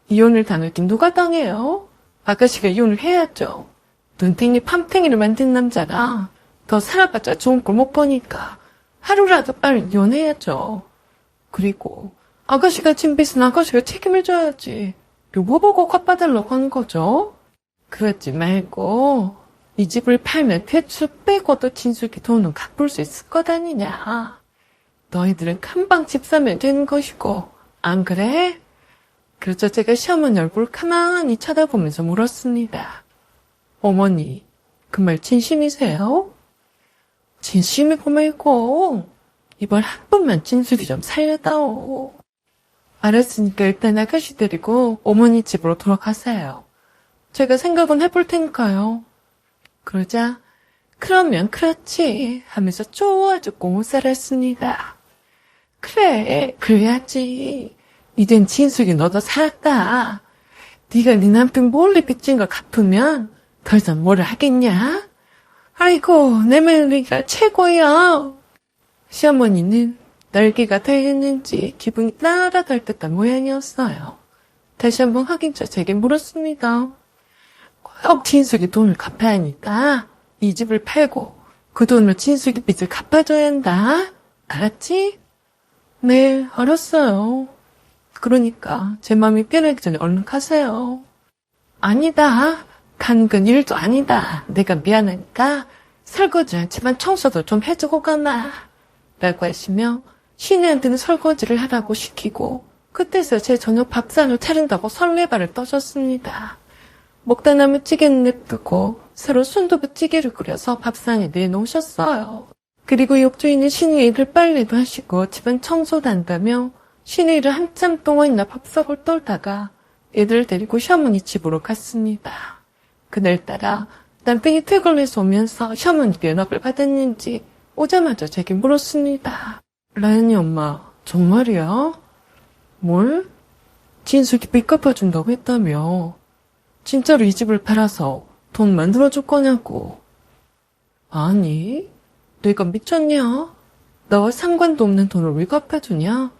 [SPEAKER 1] 이혼을 당하긴 누가 당해요? 아가씨가 이혼을 해야죠. 눈탱이 팜탱이를 만든 남자라 더 살아봤자 좋은 걸 못 보니까 하루라도 빨리 이혼해야죠. 그리고 아가씨가 진 빚은 아가씨가 책임을 져야지. 뭐 보고 갚아달라고 하는 거죠? 그러지 말고 이 집을 팔면 대출 빼고도 진숙이 돈은 갚을 수 있을 것 아니냐. 너희들은 금방 집 사면 되는 것이고 안 그래? 그래서 제가 시어머니 얼굴 가만히 쳐다보면서 물었습니다. 어머니, 그 말 진심이세요? 진심이고 말고 이번 한 번만 진숙이 좀 살려다오. 알았으니까 일단 아가씨 데리고 어머니 집으로 돌아가세요. 제가 생각은 해볼 테니까요. 그러자 그러면 그렇지 하면서 쪼아 죽고 못 살았습니다. 그래, 그래야지. 이젠 진숙이 너도 살았다. 네가 네 남편 몰래 빚진 걸 갚으면 더 이상 뭐를 하겠냐? 아이고, 내 며느리가 최고야. 시어머니는 날개가 달렸는지 기분이 따라갈 듯한 모양이었어요. 다시 한번 확인차 제게 물었습니다. 꼭 진숙이 돈을 갚아야 하니까 이 집을 팔고 그 돈으로 진숙이 빚을 갚아줘야 한다. 알았지? 네, 알았어요. 그러니까 제 마음이 변하기 전에 얼른 가세요. 아니다. 가는 건 일도 아니다. 내가 미안하니까 설거지 집안 청소도 좀 해주고 가마. 라고 하시며 신우한테는 설거지를 하라고 시키고 그때서 제 저녁 밥상을 차린다고 설레발을 떠줬습니다. 먹다 남은 찌개는 냅두고 새로 순두부찌개를 끓여서 밥상에 내놓으셨어요. 그리고 욕조에 신우의 일을 빨래도 하시고 집안 청소도 한다며 신우이를 한참 동안이나 밥석을 떨다가 애들을 데리고 시어머니 집으로 갔습니다. 그날따라 남편이 퇴근해서 오면서 시어머니께 연락을 받았는지 오자마자 제게 물었습니다. 라연이 엄마, 정말이야? 뭘? 진숙이 빚 갚아준다고 했다며. 진짜로 이 집을 팔아서 돈 만들어줄 거냐고. 아니, 내가 미쳤냐? 나와 상관도 없는 돈을 왜 갚아주냐?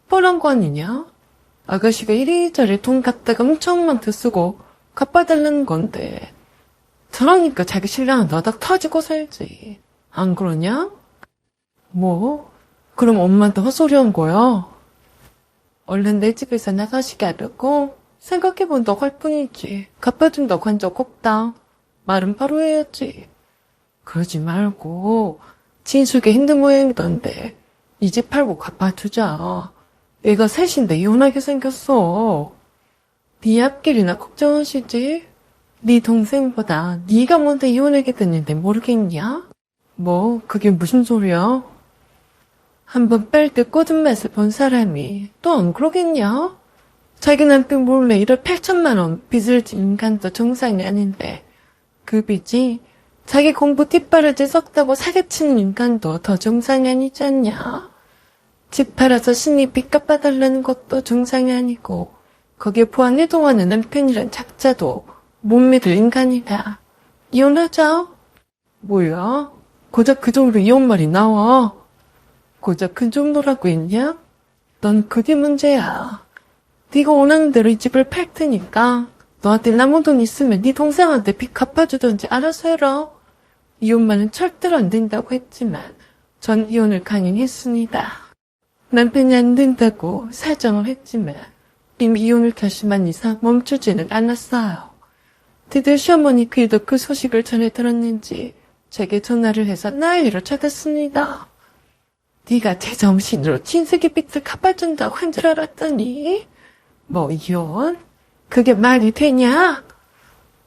[SPEAKER 1] 뻔한 거 아니냐? 아가씨가 이리저리 돈 갖다가 엄청 많게 쓰고 갚아달라는 건데 저러니까 자기 신랑은 너덕 터지고 살지. 안 그러냐? 뭐? 그럼 엄마한테 헛소리 한 거야? 얼른 내 집에서 나가시게 하려고 생각해본다고 할 뿐이지 갚아준다고 한 적 없다. 말은 바로 해야지. 그러지 말고 진숙이 힘든 모양이던데 이 집 팔고 갚아주자. 애가 셋인데 이혼하게 생겼어. 네 앞길이나 걱정하시지? 네 동생보다 네가 먼저 이혼하게 됐는데 모르겠냐? 뭐 그게 무슨 소리야? 한번 뺄 때 꽂은 맛을 본 사람이 또 안 그러겠냐? 자기 남편 몰래 1억 8천만 원 빚을 진 인간도 정상이 아닌데 그 빚이 자기 공부 뒷바라지 썩다고 사기치는 인간도 더 정상이 아니지 않냐? 집 팔아서 신이 빚 갚아달라는 것도 정상이 아니고 거기에 보안을 동하는 남편이란 작자도 못 믿을 인간이다. 이혼하자. 뭐야? 고작 그 정도 이혼 말이 나와. 고작 그 정도라고 했냐? 넌 그게 문제야. 네가 원하는 대로 이 집을 팔 테니까 너한테 남은 돈 있으면 네 동생한테 빚 갚아주든지 알아서 해라. 이혼만은 절대로 안 된다고 했지만 전 이혼을 강행했습니다. 남편이 안 된다고 사정을 했지만 이미 이혼을 결심한 이상 멈추지는 않았어요. 드디어 시어머니 귀에도 그 소식을 전해 들었는지 제게 전화를 해서 난리를 쳐댔습니다. 네가 제정신으로 친색의 빚을 갚아준다고 한 줄 알았더니 뭐 이혼? 그게 말이 되냐?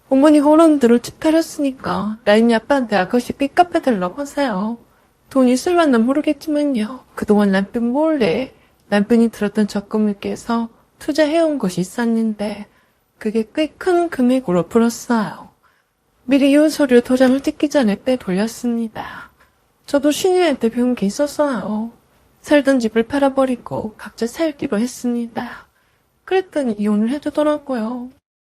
[SPEAKER 1] 어머니가 어른들을 집 팔았으니까 라인이 아빠한테 아가씨 빚 갚아달라고 하세요. 돈 있을려나 모르겠지만요. 그동안 남편 몰래 남편이 들었던 적금을 깨서 투자해온 것이 있었는데 그게 꽤 큰 금액으로 불었어요. 미리 이혼 서류 도장을 뜯기 전에 빼돌렸습니다. 저도 신우한테 배운 게 있었어요. 살던 집을 팔아버리고 각자 살기로 했습니다. 그랬더니 이혼을 해주더라고요.